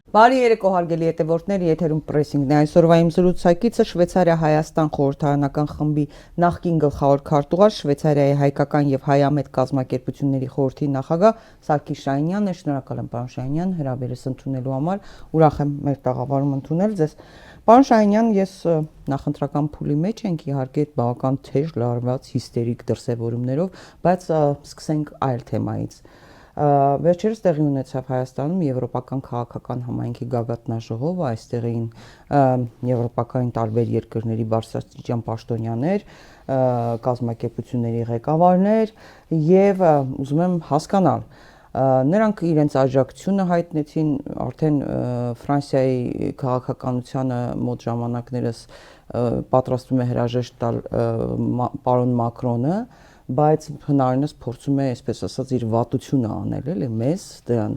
Բարի երեկո հարգելի հետևորդներ, եթերում պրեսինգն է։ Այսօրվա իմ զրուցակիցը Շվեյցարիա-Հայաստան խորհրդարանական խմբի նախկին գլխավոր քարտուղար, Շվեյցարիայի հայկական եւ հայամետ կազմակերպությունների խորհրդի նախագահ Սարգիս Շահինյանն է։ Շնորհակալ եմ, պարոն Շահինյան, հրավերս ընդունելու համար։ Ուրախ եմ մեր տաղավարում ընդունել ձեզ։ Պարոն Շահինյան, ես նախընտրական փուլի մեջ ենք իհարկե բավական թեժ լարված հիստերիկ դրսևորումներով, բայց սկսենք այլ թեմայից։ Վերջերս տեղի ունեցավ Հայաստանում Եվրոպական քաղաքական համայնքի գագաթնաժողովը, այստեղ էին եվրոպական տարբեր երկրների բարձրաստիճան պաշտոնյաներ, կազմակերպությունների ղեկավարներ եւ ուզում եմ հասկանալ նրանք իրենց աջակցությունը հայտնեցին արդեն Ֆրանսիայի քաղաքականությանը մոտ ժամանակներս պատրաստվում է հրաժեշտ տալ պարոն Մակրոնը, բայց հնարինս փորձում է, այսպես ասած, իր վատությունը անել, էլի մեզ դրան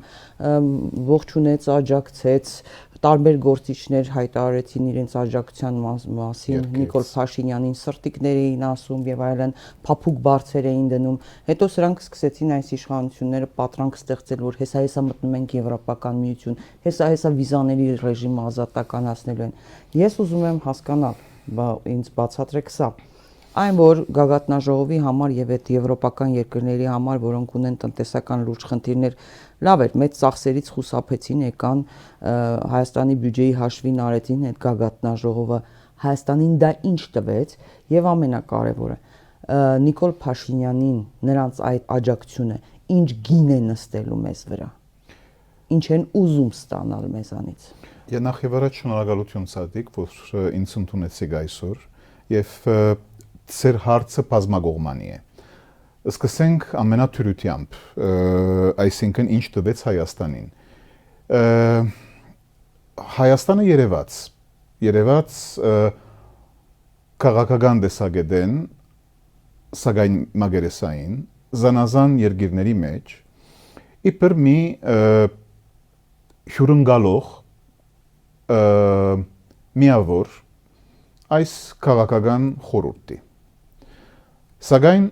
ողջունեց, աջակցեց, տարբեր գործիչներ հայտարարեցին իրենց աջակցության մասին, Նիկոլ Փաշինյանին սրտիկներ էին ասում եւ այլն, փափուկ բարձեր էին դնում, հետո սրանք սկսեցին այս իշխանությունները պատրանք ստեղծել, որ հեսա մտնում ենք Եվրոպական միություն, հեսա վիզաների ռեժիմը ազատականացնելու են։ Ես ուզում եմ հասկանալ, ինձ բացատրեք սա։ Այն որ գագաթնաժողովի համար եւ այդ եվրոպական երկրների համար, որոնք ունեն տնտեսական լուրջ խնդիրներ, լավ էր, մեծ ծախսերից խուսափեցին, եկան Հայաստանի բյուջեի հաշվին արեցին այդ գագաթնաժողովը, Հայաստանին դա ինչ տվեց եւ ամենակարևորը Նիկոլ Փաշինյանին նրանց այդ աջակցությունը ինչ գին է նստելու մեզ վրա, ինչ են ուզում ստանալ մեզանից։ Նախ եւ առաջ շնորհակալություն Սադիկ, որ ինձ ընդունեցիք այսօր եւ Սեր հարցը բազմակողմանի է։ Սկսենք ամենաթյուրությամբ, այսինքն ինչ տվեց Հայաստանին։ Հայաստանը երևաց քաղաքական տեսակետեն, սակայն մագերեսային, զանազան երկիրների մեջ, իբր մի հյուրընկալող միավոր այս քաղաքական խորհուրդի։ Սակայն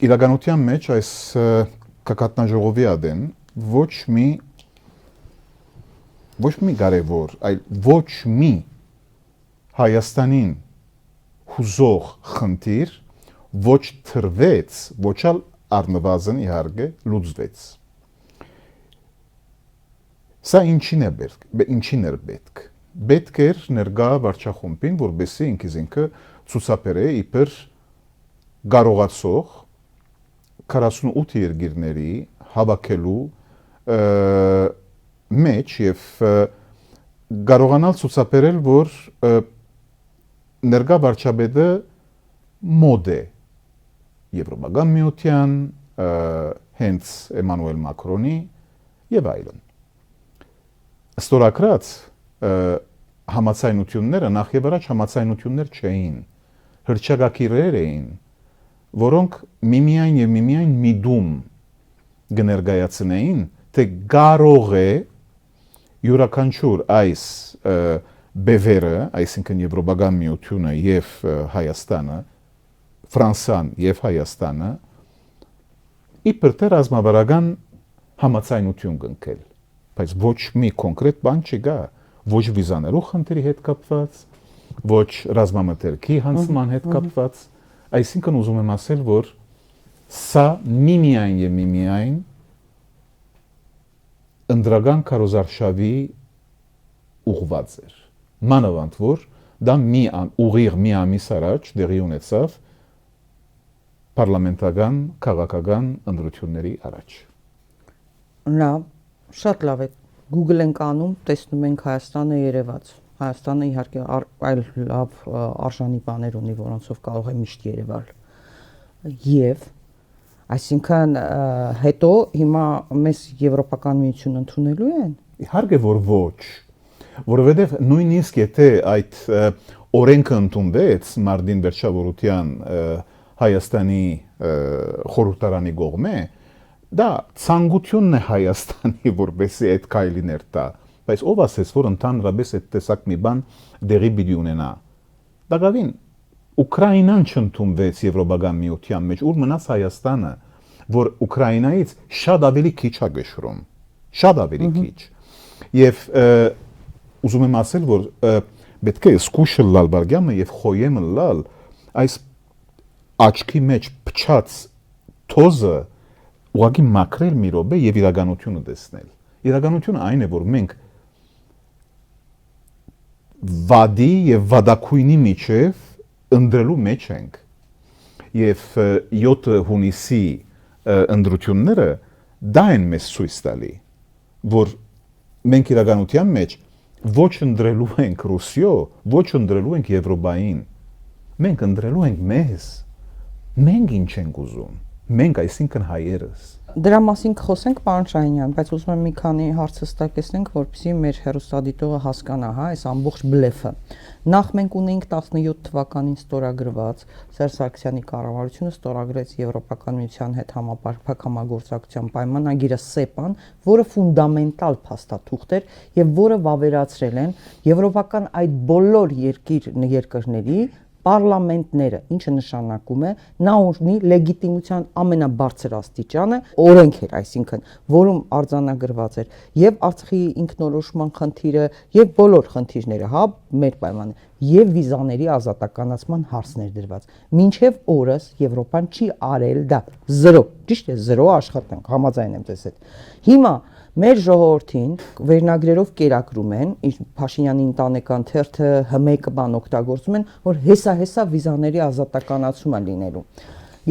իրականության մեջ այս գագաթնաժողովի ադեն ոչ մի կարևոր, այլ ոչ մի Հայաստանին հուզող խնդիր ոչ թրվեց, ոչ ալ առնվազն իհարկե լուծվեց։ Սա ինչին էր պետք։ Պետք էր ներկա վարչախումբին, որպեսզի ինքը ցուցաբերե իբր կարողացող 48 երկիրների հավաքելու մեջ եւ կարողանալ ցուցաբերել, որ ներկա վարչապետը մոդ է Եվրոպական միության, հենց Էմանուել Մակրոնի եւ այլն։ Ստորագրած համացայնությունները նախ եւ առաջ համացայնություններ չէին, հրճակակիրներ էին, որոնք միմիայն եւ միմիայն միդում կներկայացնեին, թե կարող է յուրաքանչյուր այս բևերը, այսինքն Եվրոպական միությունը եւ Հայաստանը, Ֆրանսիան եւ Հայաստանը, իբր թե ռազմավարական համացայնություն կնքել, բայց ոչ մի կոնկրետ բան չկա, ոչ վիզաներու խնդրի հետ կապված, ոչ ռազմամթերքի հանձնման հետ կապված, այսինքն ուզում եմ ասել, որ սա միմիայն եւ միմիայն ընդրական կարոզարշավի ուղված էր։ Մանավանդ որ դա ուղիղ մի ամիս առաջ դեղի ունեցավ պարլամենտական քաղաքական ընտրությունների առաջ։ Լավ, շատ լավ է։ Google ենք անում, տեսնում ենք Հայաստանը երևաց։ Հայաստանը իհարկե այլ լավ արժանի բաներ ունի, որոնցով կարող է միշտ երևալ։ Եվ այսինքն հետո հիմա մեզ Եվրոպական միություն ընդունելու են։ Իհարկե որ ոչ, որովհետև նույնիսկ եթե այդ օրենքը ընդունվեց Մարտին Վերջավորության Հայաստանի խորհրդարանի կողմէ, դա ցանկությունն է Հայաստանի, որպեսզի այդ քայլիներ տա, բայց ով ասեց, որ ընդհանրապես այդ տեսակ մի բան դեղի պիտի ունենա։ Դակավին Ուկրաինան չընդունվեց Եվրոպական միության մեջ, ուր մնաց Հայաստանը, որ Ուկրաինայից շատ ավելի քիչ է գշրում, շատ ավելի քիչ։ Եվ ուզում եմ ասել, որ պետք է սկուշը լալ բարգյամը եւ խոյեմը լալ այս աչքի մեջ փչած թոզը ուղղակի մաքրել մի րոպե եւ իրականությունը տեսնել։ Իրականությունը այն է, որ մենք վադի եւ վադակույնի միջև ընդրելու մեջ ենք։ Եվ 7 հունիսի ընդրությունները դա են մեզ ցույց տալի, որ մենք իրականության մեջ ոչ ընդրելու ենք Ռուսիո, ոչ ընդրելու ենք Եվրոպային։ Մենք ընդրելու ենք մեզ։ Մենք ինչ ենք ուզում։ Մենք այսինքն հայերս։ Դրա մասին կխոսենք, պարոն Շահինյան, բայց ուզում եմ մի քանի հարց հստակեցնենք, որպեսզի մեր հեռուստադիտողը հասկանա, հա, այս ամբողջ բլեֆը։ Նախ մենք ունեինք 17 թվականին ստորագրված Սերժ Սարգսյանի կառավարությունը ստորագրեց Եվրոպական միության հետ համապարփակ համագործակցության պայմանագիրը ՍԵՊԱ-ն, որը ֆունդամենտալ փաստաթուղթ էր եւ որը վավերացրել են եվրոպական այդ բոլոր երկրների պարլամենտները, ինչը նշանակում է նա ունի լեգիտիմության ամենաբարձր աստիճանը, օրենք էր, այսինքն, որում արձանագրված էր եւ Արցախի ինքնորոշման խնդիրը եւ բոլոր խնդիրները, հա, մեր պայմանը, եւ վիզաների ազատականացման հարցներ դրված։ Մինչեւ օրս Եվրոպան չի արել դա, 0, ճիշտ է, 0 աշխատանք, համաձայն եմ ձեզ հետ։ Հիմա մեր ժողովրդին վերնագրերով կերակրում են, Փաշինյանի ընտանեկան թերթը ՀՄԵԿ բան օգտագործում են, որ հեսա վիզաների ազատականացումը լինելու։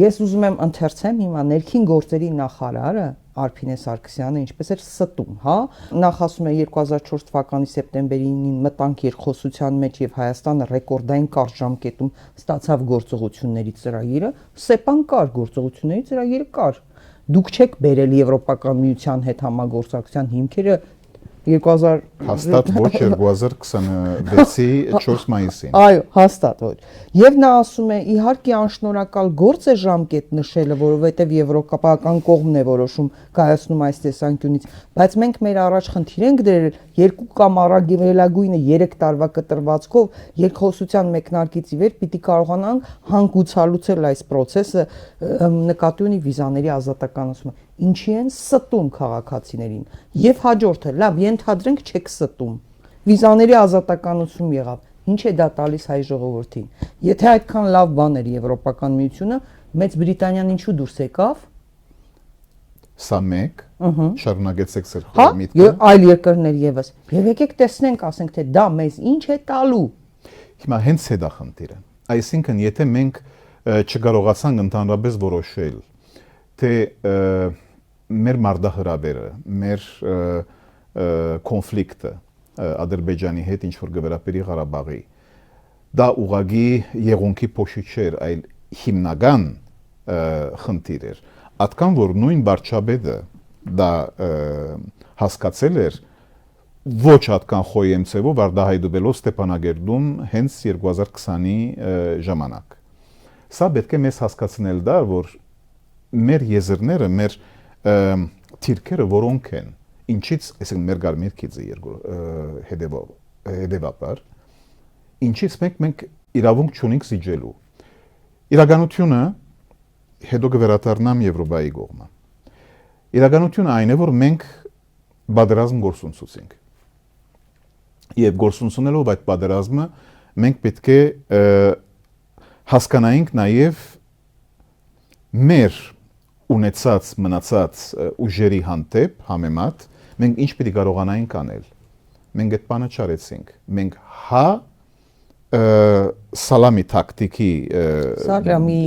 Ես ուզում եմ ընթերցեմ հիմա ներքին գործերի նախարարը Արփինե Սարգսյանը ինչպես էր ստում, հա, նախ ասում է 2004 թվականի սեպտեմբերի 9-ին մտանք երկխոսության մեջ եւ Հայաստանը ռեկորդային կարճ ժամկետում ստացավ գործողությունների ծրագիրը, ՍԵՊԱ-ն կար, գործողությունների ծրագիրը կար։ Դուք չեք բերել Եվրոպական միության հետ համագործակցության հիմքերը 2000 հաստատ ոչ 2026-ի 4 մայիսին։ Այո, հաստատ ոչ։ Եվ նա ասում է, իհարկե անշնորհակալ գործ է ժամկետ նշելը, որովհետև եվրոպական կողմն է որոշում կայացնում այս տեսանկյունից, բայց մենք մեր առաջ խնդիր ենք դրել 2 կամ առավելագույնը 3 տարվա կտրվածքով երկխոսության մեկնարկից ի վեր պիտի կարողանանք հանգուցալուծել այս process-ը նկատի ունի վիզաների ազատականացումը։ Ինչի են ստում քաղաքացիներին։ Եվ հաջորդը, լավ, ենթադրենք չեք ստում։ Վիզաների ազատականություն եղավ։ Ինչ է դա տալիս հայ ժողովրդին։ Եթե այդքան լավ բան էր Եվրոպական միությունը, Մեծ Բրիտանիան ինչու դուրս եկավ։ Սա մեկ, շարունակեցեք սեր Հա, միտքը։ այլ երկրներ եւս։ Եվ եկեք տեսնենք, ասենք թե դա մեզ ինչ է տալու։ Հիմա հենց է դա խնդիրը։ Այսինքն, եթե մենք չկարողացանք ընդհանրապես որոշել, թե մեր մարտահրավերը, մեր կոնֆլիկտը Ադրբեջանի հետ ինչ որ գվերապերի Ղարաբաղի, դա ուղղակի եղունքի փոշի չէր, այլ հիմնական խնդիր էր։ Այդքան որ նույն վարչապետը դա հասկացել էր ոչ այդքան խոյեմ ցևով արդահայտվելով Ստեփանագերդում հենց 2020-ի ժամանակ։ Սա պետք է մեզ հասկացնել դա, որ մեր եզրները, մեր թիրքերը որոնք են, ինչից, այսինքն մեր Գարմիր քիծը հետևաբար, ինչից մենք իրավունք չունենք զիջելու։ Իրականությունը հետո կվերադառնամ Եվրոպայի կողմը։ Իրականությունը այն է, որ մենք պատերազմ գործունեությունենք։ Եվ գործունեությունելով այդ պատերազմը մենք պետք է հասկանայինք նաև մեր ունեցած մնացած ուժերի հանդեպ համեմատ մենք ինչ պետք է կարողանայինք անել։ Մենք այդ բանը չարեցինք։ Մենք հա սալամի տակտիկի Սալամի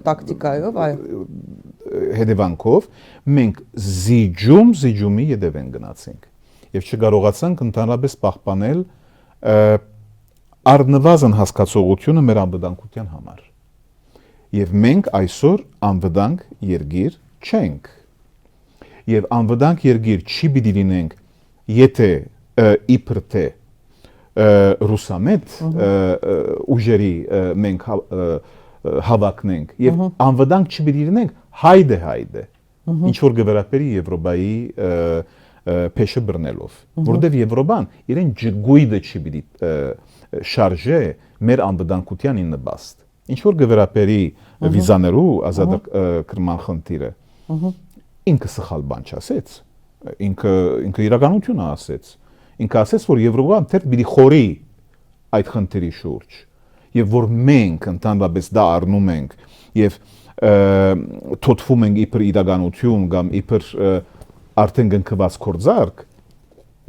տակտիկայով, այո, հետևանքով մենք զիջումի ետևեն գնացինք եւ չկարողացանք ընդհանրապես պահպանել առնվազն հասկացողությունը մեր անվտանգության համար։ Եվ մենք այսօր անվտանգ երկիր չենք։ Եվ անվտանգ երկիր չի պիտի լինենք, եթե իբր թե ռուսամետ ուժերի մենք հավակնենք եւ անվտանգ չպիտի լինենք հայդե ինչ որ գվերապերի Եվրոպայի փեշը բռնելով որովհետեւ Եվրոպան իրեն ջգույդը չպիտի շարժե մեր անվտանգության նպաստ ինչ որ գվերապերի վիզաներու ազատ կրման խնդիրը ինքը սխալ բան չասեց ինքը իրականությունը ասեց ինքը ասեց, որ Եվրոպան թեր պիտի խորի այդ խնդրի շուրջ եւ որ մենք ընդհանրապես դա առնում ենք եւ թոթվում ենք իբր իրականություն կամ իբր արդեն գնքված կորձարք,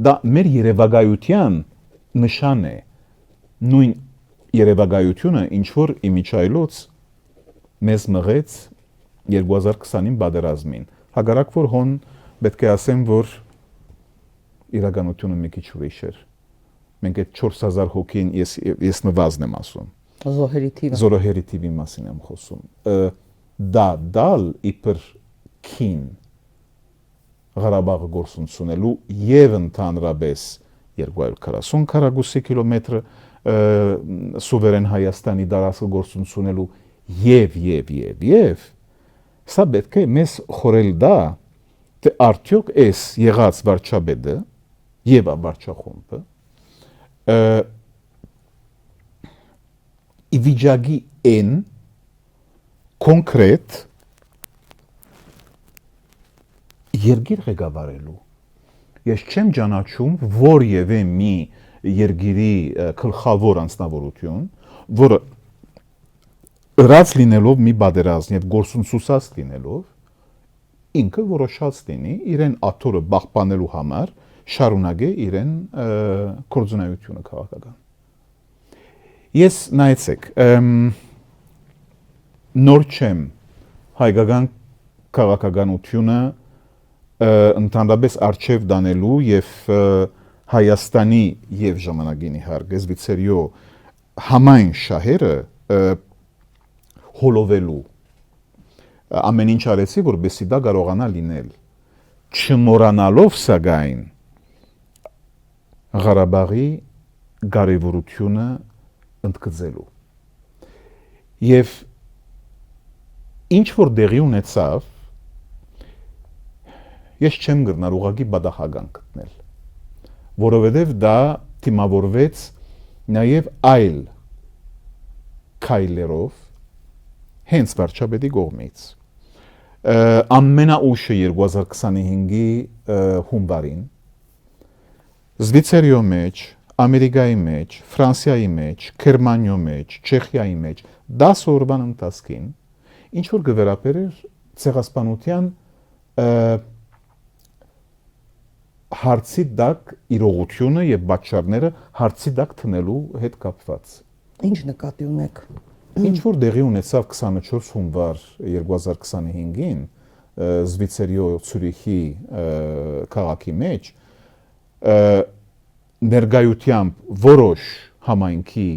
դա մեր երևակայության նշան է, նույն երևակայությունը ինչ որ իմիջայլոց մեզ մղեց 2020-ին պատերազմին, հակառակ որ հոն պետք է ասեմ, որ իրականությունը մի քիչ ուրիշ էր, մենք այդ 4000 հոգին ես նվազն եմ ասում, զոհերի թիվի մասին եմ խոսում, դա դալ իբր քին Ղարաբաղը գործունեելու եւ ընդհանրապես 240 քառակուսի կիլոմետր սուվերեն Հայաստանի դարաշը գործունեելու եւ սա պետք է մեզ խորել դա թե արդյոք էս եղած վարչապետը եւ վարչախումբը իվիճակի են կոնկրետ երկիր ղեկավարելու ես չեմ ճանաչում որևէ մի երկիրի գլխավոր անձնավորություն որը ըրած լինելով մի պատերազմ եւ գործունեացած լինելով ինքը որոշած լինի իրեն աթորը պահպանելու համար շարունակե իրեն գործունեությունը քաղաքական ես նայեցեք նոր չեմ հայկական քաղաքականությունը ընդհանրապես արժև դանելու եւ Հայաստանի եւ ժամանակին իհարկե զվիցերիո համայն շահերը հոլովելու ամեն ինչ արեցի որպեսզի դա կարողանա լինել չմոռանալով սակայն Ղարաբաղի կարևորությունը ընդգծելու եւ ինչ որ դեղի ունեցավ ես չեմ գտնար ուղղակի բադախական գտնել որովհետեւ դա թիմավորվեց նաեւ այլ քայլերով հենց վարչապետի կողմից ամենաուշը 2025-ի հունվարին Զվիցերիո մեջ, Ամերիկայի մեջ, Ֆրանսիայի մեջ, Գերմանիո մեջ, Չեխիայի մեջ 10 օրվան ընթացքին ինչ որ գվերապերեր ցեղասպանության հարցի դակ իրողությունը եւ պատճառները հարցի դակ տնելու հետ կապված։ Ինչ նկատի ունեք։ Ինչ որ դեղի ունեցավ 24 հունվար 2025-ին Զվիցերիո Ցյուրիխի քաղաքի մեջ ներկայությամբ որոշ համայնքի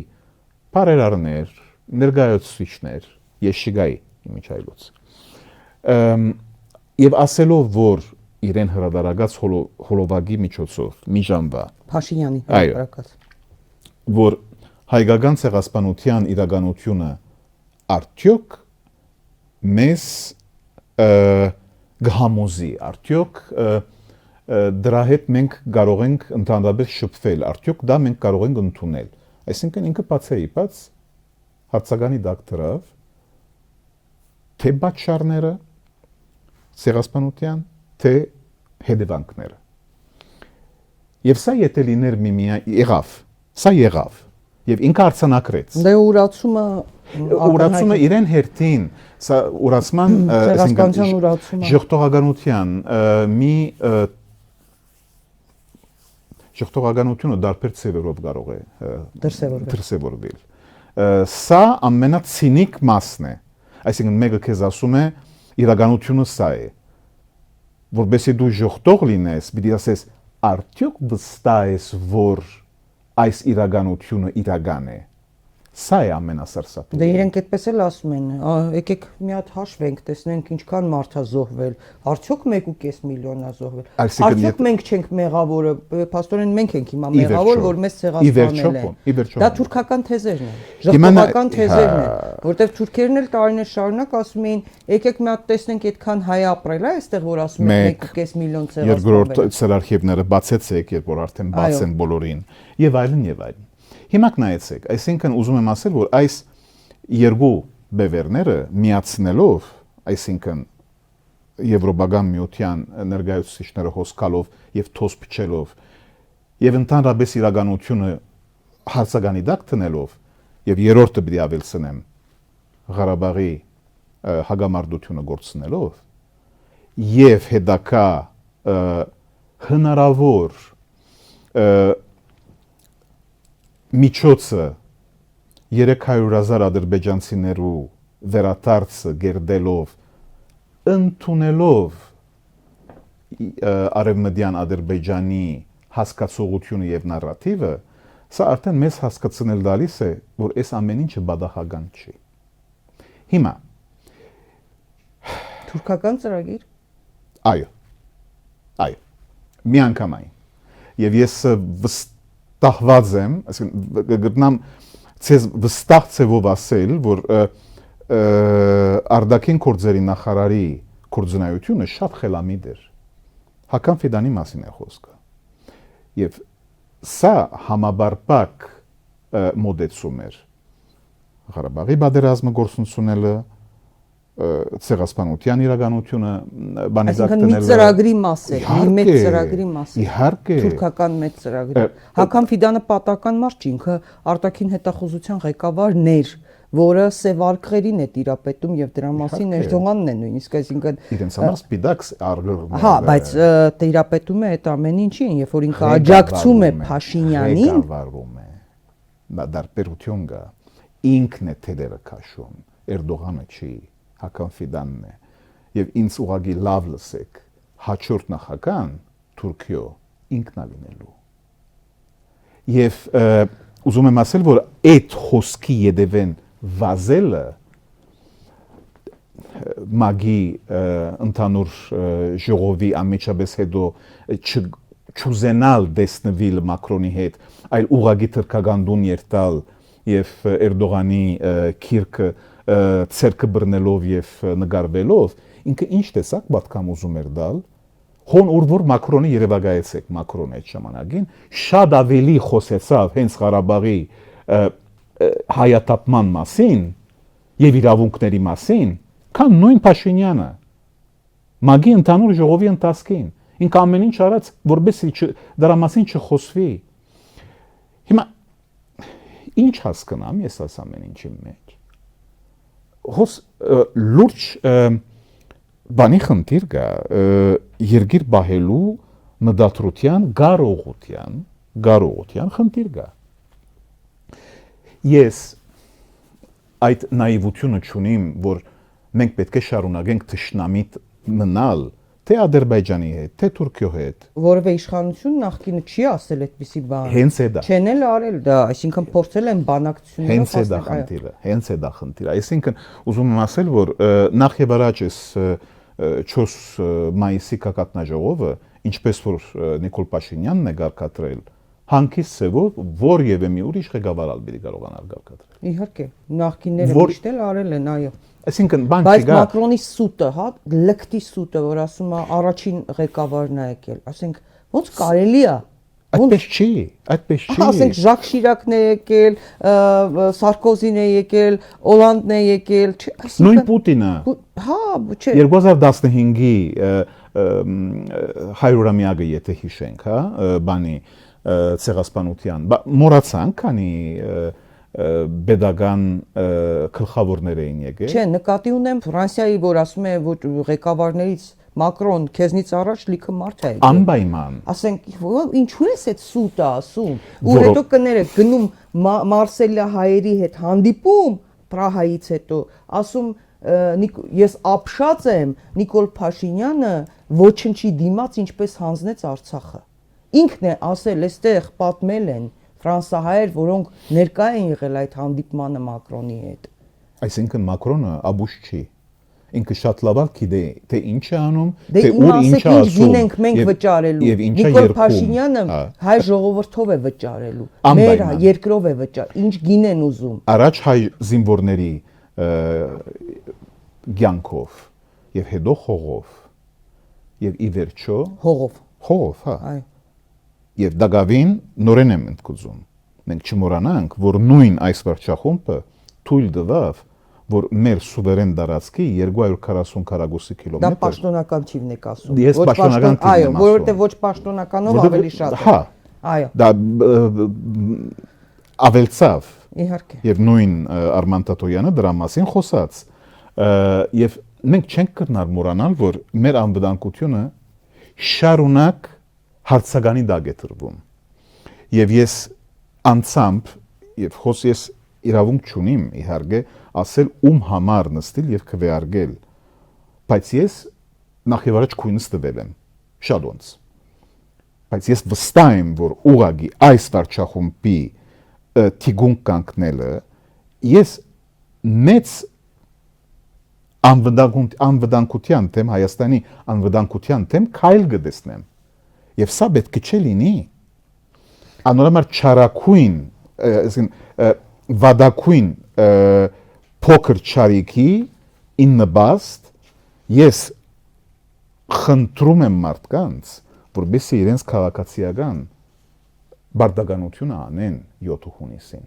բարերարներ, ներկայացուցիչներ Եշիգայի իմիջայլոց եւ ասելով որ իրեն հրադարագած հոլովակի միջոցով մի ժամվա Փաշինյանի հրապարակած որ հայկական ցեղասպանության իրականությունը արդյոք մեզ գհամոզի արդյոք դրա հետ մենք կարող ենք ընդհանրապես շփվել արդյոք դա մենք կարող ենք ընդունել այսինքն ինքը բացեիպած հարցականի դակտրավ թե պատճառները ցեղասպանության թե հետևանքները եւ սա եթե լիներ եղավ սա եղավ եւ ինքը արցանակրեց դե ուրացումը իրեն հերթին սա ուրացման ցեղասպանության ուրացումը ժողտողականության մի ժողտողականությունը դարբեր ծևերով կարող է դրսևորվել սա ամենացինիկ մասն է այսինքն մեկը քեզ ասում է իրականությունը սա է որբեսի դու ժողտող լինես պիտի ասես արդյոք վստահ ես որ այս իրականությունը իրական է սա է ամենասարսափելը դե իրենք այդպես էլ ասում են եկեք մի հատ հաշվենք տեսնենք ինչքան մարդ է զոհվել արդյոք 1.5 միլիոն է զոհվել արդյոք մենք չենք մեղավորը փաստորեն մենք ենք հիմա մեղավոր որ մեզ ցեղասպանել են դա թուրքական թեզերն են ժողովրդական թեզերն են որտեղ թուրքերն էլ տարիներ շարունակ ասում էին եկեք մի հատ տեսնենք այդքան հայ ապրել է այստեղ որ ասում են 1.5 միլիոն ցեղասպանել երկրորդ սրարխիվները բացեցեք երբ որ արդեն բաց են բոլորին եւ այլն Հիմա նայեցեք, այսինքն ուզում եմ ասել, որ այս երկու բևերները միացնելով, այսինքն Եվրոպական միության ներկայացուցիչները հոսքալով եւ թոս փչելով եւ ընդհանրապես իրականությունը հարցականի դակ տնելով եւ երրորդը պիտի ավելցնեմ Ղարաբաղի հագամարտությունը գործնելով եւ հետակա հնարավոր միջոցը 300,000 ադրբեջանցիներու վերադարձը գերդելով ընդունելով արևմտյան Ադրբեջանի հասկացողությունը եւ նարատիվը, սա արդեն մեզ հասկացնել դալիս է, որ այս ամեն ինչը բադախական չի։ Հիմա թուրքական ծրագիր։ Այո, միանգամայն։ Եվ ես վստահված եմ, այսինքն գտնամ ցեզ վստահ ցևով ասել, որ Արդակին գործերի նախարարի կորձնայությունը շատ խելամիտ էր։ Հական Ֆիդանի մասին է խոսքը։ Եվ սա համաբարբակ մոդեցում էր Ղարաբաղի պատերազմը գործունեությունը, ցեղասպանության իրականությունը բանի դակ դնելը։ Այսինքն մի ծրագրի մաս է, մի մեծ ծրագրի մաս է։ Իհարկե։ Թուրքական մեծ ծրագրի։ Հական Ֆիդանը պատական մարդ չի, ինքը արտաքին հետախուզության ղեկավարն էր, որը սևարկղերին է տիրապետում եւ դրա մասին ներդողանն է նույնիսկ, այսինքն իրենց համար սպիտակ արգելում է։ Հա, բայց տիրապետում է այդ ամեն ինչին, երբ որ ինքը աջակցում է Փաշինյանին, ղեկավարում է։ Դա դարբերություն կա։ Ինքն է թելերը քաշում, Էրդողանը չի, Հական Ֆիդանն է։ Եվ ինձ ուղղակի լավ լսեք, հաջորդ նախագահան Թուրքիո ինքն է լինելու։ Եվ ուզում եմ ասել, որ այդ խոսքի յետևեն վազելը մագի ընդհանուր ժողովի ամեջապես հետո չուզենալ դեսնվիլ Մակրոնի հետ, այլ ուղղակի թրքական դուն երթալ եւ Էրդողանի քիրքը ցերկը բռնելով եւ նկարվելով, ինքը ինչ տեսակ պատկամ ուզում էր դալ, հոն որ Մակրոնի երևակայեցեք Մակրոնի այդ ժամանակին, շատ ավելի խոսեցավ հենց Ղարաբաղի հայատապման մասին եւ իրավունքների մասին, քան նույն Փաշինյանը։ Մագի ընդհանուր ժողովի ընթացքին ինքը ամեն ինչ արած, որովհետեւ դրա մասին չխոսվի։ Հիմա ինչ հասկանամ ես այս ամեն ինչի մեջ։ Հոս լուրջ բանի խնդիր կա երգիր բահելու մդատրության գարողության խնդիր կա։ Ես այդ նաիվությունը չունիմ, որ մենք պետք է շարունակենք թշնամիտ մնալ թե Ադրբեջանի հետ, թե Թուրքիո հետ։ Որևէ իշխանություն նախկինը չի ասել այդպիսի բան։ Հենց է դա։ Չեն էլ արել դա, այսինքն փորձել են բանակցություններով հասնել։ Հենց է դա խնդիրը։ Այսինքն ուզում եմ ասել, որ նախ եւ առաջ էս 4 մայիսի կակատնաժողովը, ինչպես որ Նիկոլ Փաշինյանն է գարկատրել, հանքից ցևով որևէ մի ուրիշ ղեկավար պիտի կարողանար գարկատրել։ Իհարկե, նախկինները միշտ էլ արել են, այո։ Այսինքն բան չի գա։ Բայց Մակրոնի սուտը, հա, լկտի սուտը, որ ասում է առաջին ղեկավարն է եկել, ասենք ոնց կարելի է։ Այդպես չի։ Ասենք Ժակ Շիրակն է եկել, Սարկոզին է եկել, Օլանդն է եկել, այսինքն նույն Պուտինը։ Հա, չէ։ 2015-ի 100-ամյակը եթե հիշենք, հա, բանի ցեղասպանության, մոռացանք, քանի pedagan գլխավորներ էին եկել։ Չէ, նկատի ունեմ Ֆրանսիայի, որ ասում է, որ ղեկավարներից Մակրոն քեզնից առաջ լիքը մարդ է եկել։ Անպայման։ Ասենք, ինչու ես այդ սուտը ասում։ Ու հետո կներեք գնում Մարսելիա հայերի հետ հանդիպում Պրահայից հետո, ասում ես ապշած եմ Նիկոլ Փաշինյանը ոչնչի դիմաց ինչպես հանձնեց Արցախը։ Ինքն է ասել, այստեղ պատմել են ֆրանսահայեր, որոնք ներկա են եղել այդ հանդիպմանը Մակրոնի հետ։ Այսինքն Մակրոնը աբուշ չի։ Ինքը շատ լավ գիտե, թե ինչ է անում, թե ուր ինչ է ասում։ Գինենք մենք վճարելու։ Նիկոլ Փաշինյանը հայ ժողովրդով է վճարելու։ Մեր երկրով է վճար։ Ինչ գին են ուզում։ Առաջ հայ զինվորների ցանկով եւ հետո խողով եւ ի վերջո հողով, հա։ Այո։ Եվ դակավին նորեն եմ ընդգծում։ Մենք չմոռանանք, որ նույն այս վարչախումբը թույլ տվավ, որ մեր սուվերեն տարածքի 240 քառակուսի կիլոմետր։ Դա պաշտոնական թիվն եք ասում։ Ես պաշտոնական թիվն եմ ասում։ Այո, որովհետև ոչ պաշտոնականով ավելի շատ է։ Հա, Այո, Դա ավելցավ իհարկե։ եւ նույն Արման Տատոյանը դրա մասին խոսած եւ մենք չենք կրնար մոռանալ, որ մեր անվտանգությունը շարունակ հարցականի դակ է տրվում եւ ես անցամբ եւ ես իրավունք չունիմ իհարկե ասել ում համար նստել եւ քվեարկել, բայց ես նախ եւ առաջ քույնս տվել եմ շատ ոնց, բայց ես վստահ եմ, որ ուղղակի այս վարչախումբի թիգուն կանգնելը ես մեծ անվտանգության թեմ Հայաստանի անվտանգության թեմ քայլ կտեսնեմ եւ սա պետք է չլինի անորոշ չարակույն վադակույն փոքր չարիքի իննբաստ ես խնդրում եմ մարդկանց որովհետեւ իրենց քաղաքացիական բարդականությունը անեն 7 հունիսին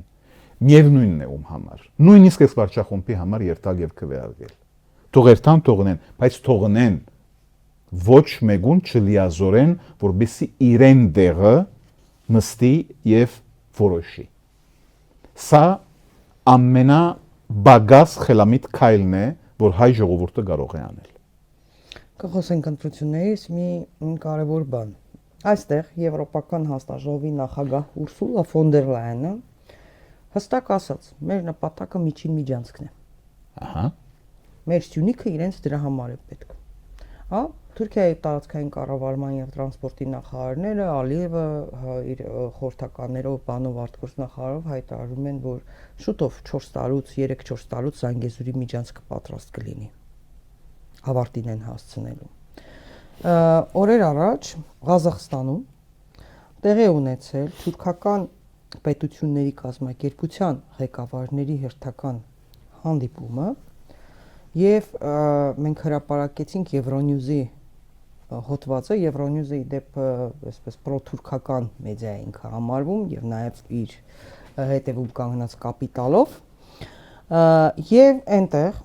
միևնույնն է ում համար նույնիսկ այս վարչախումբի համար երթալ եւ քվեարկել թող երթան թողնեն բայց թողնեն ոչ մեկուն չլիազորեն որովհետեւ իրեն դեղը նստի եւ որոշի սա ամենաբագաս խելամիտ քայլն է որ հայ ժողովուրդը կարող է անել Կխոսենք ընտրություններից մի կարևոր բան Այստեղ Եվրոպական հանձնաժողովի նախագահ Ուրսուլա ֆոն դեր Լայենը հստակ ասաց, մեր նպատակը միջին միջանցքն է։ Ահա։ Մեր Սյունիքը իրենց դրա համար է պետք։ Հա, Թուրքիայի տարածքային կառավարման եւ տրանսպորտի նախարարները Ալիևը իր խորհրդականներով բանով արտգործ նախարարով հայտարարում են, որ շուտով 4 տարուց 3-4 տարուց Զանգեզուրի միջանցքը պատրաստ կլինի։ Ավարտին են հասցնելու։ Օրեր առաջ Ղազախստանում տեղի ունեցել թուրքական պետությունների կազմակերպության ղեկավարների հերթական հանդիպումը եւ մենք հրապարակեցինք Euronews-ի հոդվածը Euronews-ը իդեպ այսպես պրոթուրքական մեդիա է ինքը համարվում եւ նաեւ իր հետևում կանգնած կապիտալով եւ այնտեղ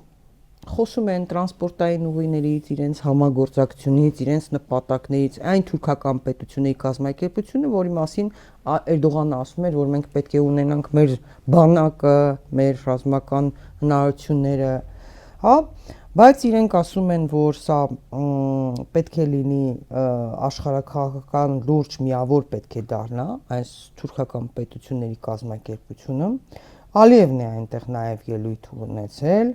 խոսում են տրանսպորտային ուղիներից, իրենց համագործակցությունից, իրենց նպատակներից, այն թուրքական պետությունների կազմակերպությունը, որի մասին Էրդողանը ասում էր, որ մենք պետք է ունենանք մեր բանակը, մեր ռազմական հնարավորությունները, հա, բայց իրենք ասում են, որ սա պետք է լինի աշխարհաքաղաքական լուրջ միավոր պետք է դառնա, այս թուրքական պետությունների կազմակերպությունը, Ալիևն է այնտեղ նաև ելույթ ունեցել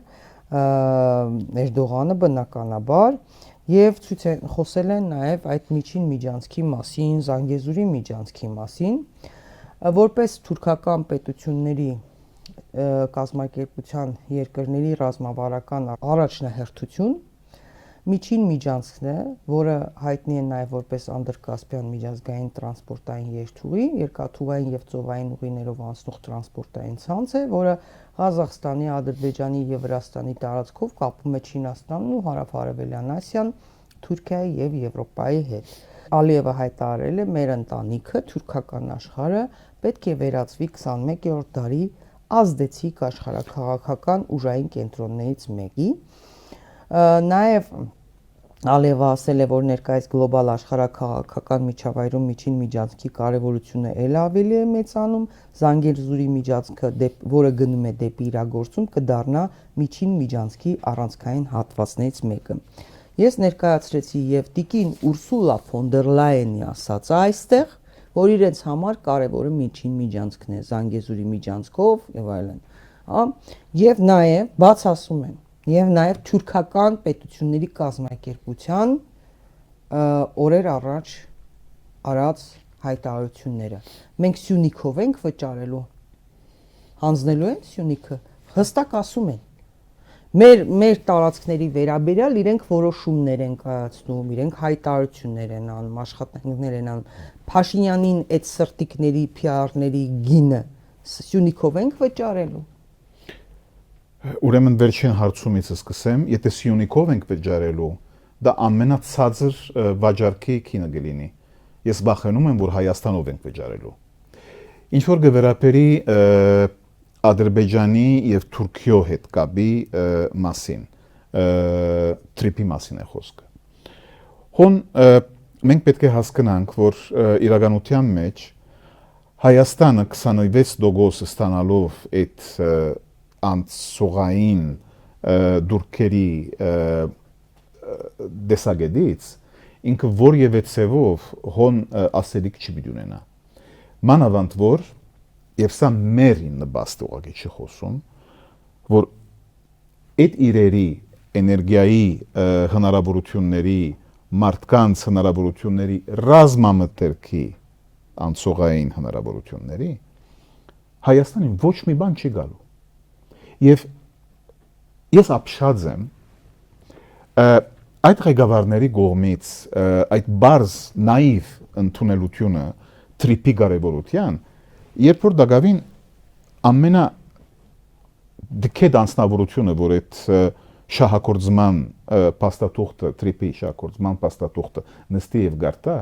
Էրդողանը բնականաբար եւ ցույց են խոսել են նաեւ այդ միջին միջանցքի մասին, Զանգեզուրի միջանցքի մասին, որպես թուրքական պետությունների կազմակերպության երկրների ռազմավարական առաջնահերթություն միջին միջանցքն է, որը հայտնի է նաև որպես Անդրկասպյան միջազգային տրանսպորտային երթուղի, երկաթուղային եւ ծովային ուղիներով անցնող տրանսպորտային ցանց է, որը Ղազախստանի, Ադրբեջանի եւ Վրաստանի տարածքով կապում է Չինաստանն ու Հարավ-Արևելյան Ասիան, Թուրքիայի եւ Եվրոպայի հետ։ Ալիևը հայտարարել է, մեր ընտանիքը թուրքական աշխարհը պետք է վերածվի 21-րդ դարի ազդեցիկ աշխարհաքաղաքական ուժային կենտրոններից մեկի։ Նաև Ալիևը ասել է, որ ներկայիս գլոբալ աշխարհաքաղաքական միջավայրում միջին միջանցքի կարևորությունը ել ավելի է մեծանում, Զանգեզուրի միջանցքը, որը գնում է դեպի իրագործում, կդառնա միջին միջանցքի առանցքային հատվածներից մեկը։ Ես ներկայացրեցի եւ տիկին Ուրսուլա ֆոն դեր Լայենի ասածը այստեղ, որ իրենց համար կարևորը միջին միջանցքն է, Զանգեզուրի միջանցքով եւ այլն, հա, եւ նաեւ բաց ասում են եւ նաեւ թուրքական պետությունների կազմակերպության օրեր առաջ արած հայտարարությունները մենք Սյունիքով ենք վճարելու հանձնելու են Սյունիքը հստակ ասում են մեր տարածքների վերաբերյալ իրենք որոշումներ են կայացնում, իրենք հայտարարություններ են անում, աշխատանքներ են անում, Փաշինյանին այդ սրտիկների, PR-ների գինը Սյունիքով ենք վճարելու։ Ուրեմն վերջին հարցումից սկսեմ, եթե Սյունիքով ենք վճարելու, դա ամենացածր վաճառքի քինը կլինի։ Ես վախենում եմ, որ Հայաստանով ենք վճարելու։ Ինչ որ գվերապերի Ադրբեջանի եւ Թուրքիո հետ կապի մասին, տրիպի մասին է խոսքը։ Հոն մենք պետք է հասկանանք, որ իրականության մեջ Հայաստանը 26% ստանալով այդ անցողային դուրքերի դեսագետից ինքը որևէ ցևով հոն ասելիք չի պիտի ունենա։ Մանավանդ որ եւ սա մերին նպաստ ուղղակի չի խոսում, որ այդ իրերի էներգիայի հնարավորությունների մարդկանց հնարավորությունների ռազմամթերքի անցողային հնարավորությունների Հայաստանին ոչ մի բան չի գալու։ Եվ ես ապշած եմ այդ ղեկավարների կողմից այդ բարձ նաիվ ընդունելությունը տրիպի կարևորության, երբ որ դակավին ամենա դքեդ անձնավորությունը, որ այդ շահակորձման փաստաթուղթը, տրիպի շահակորձման փաստաթուղթը նստի եւ գարտա,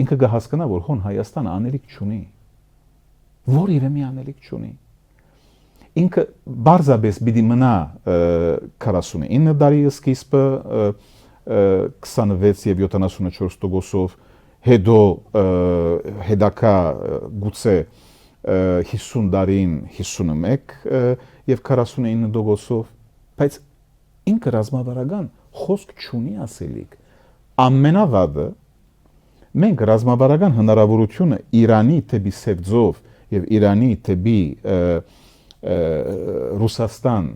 ինքը կհասկանա, որ հոն Հայաստանը անելիք չունի, որևէ մի անելիք չունի։ Ինքը բարձաբես պիտի մնա 49 դարի սկիզբը 26 եւ 74%-ով, հետո հետակա գուցե 50 դարին 51 եւ 49%-ով, բայց ինքը ռազմավարական խոսք չունի ասելիք։ Ամենավատը մենք ռազմավարական հնարավորությունը Իրանի թեպի Սևձով եւ Իրանի թեպի Ռուսաստան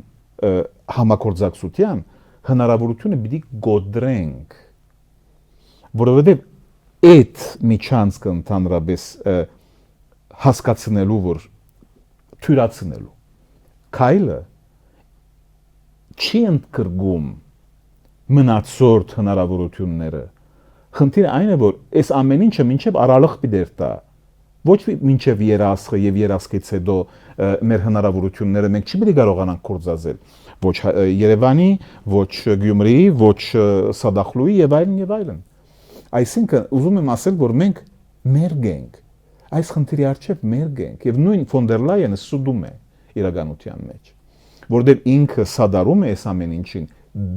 համագործակցության հնարավորությունը պիտի գոդրենք, որովհետեւ այդ միջանցքը ընդհանրապես հասկացնելու, որ թյուրացնելու քայլը չի ընդգրկում մնացորդ հնարավորությունները։ Խնդիրը այն է, որ այս ամեն ինչը մինչև արալıq պիտի տա, ոչ մինչև երասխը եւ երասխից հետո մեր հնարավորությունները մենք չի պիտի կարողանանք կործածել, ոչ Երևանի, ոչ Գյումրիի, ոչ Սադախլուի եւ այլն։ Այսինքն ուզում եմ ասել, որ մենք մերգ ենք, այս խնդիրի առջև մերգ ենք եւ նույն ֆոն դեր Լայենը սուդում է իրականության մեջ, որտեղ ինքը սադարում է այս ամեն ինչին,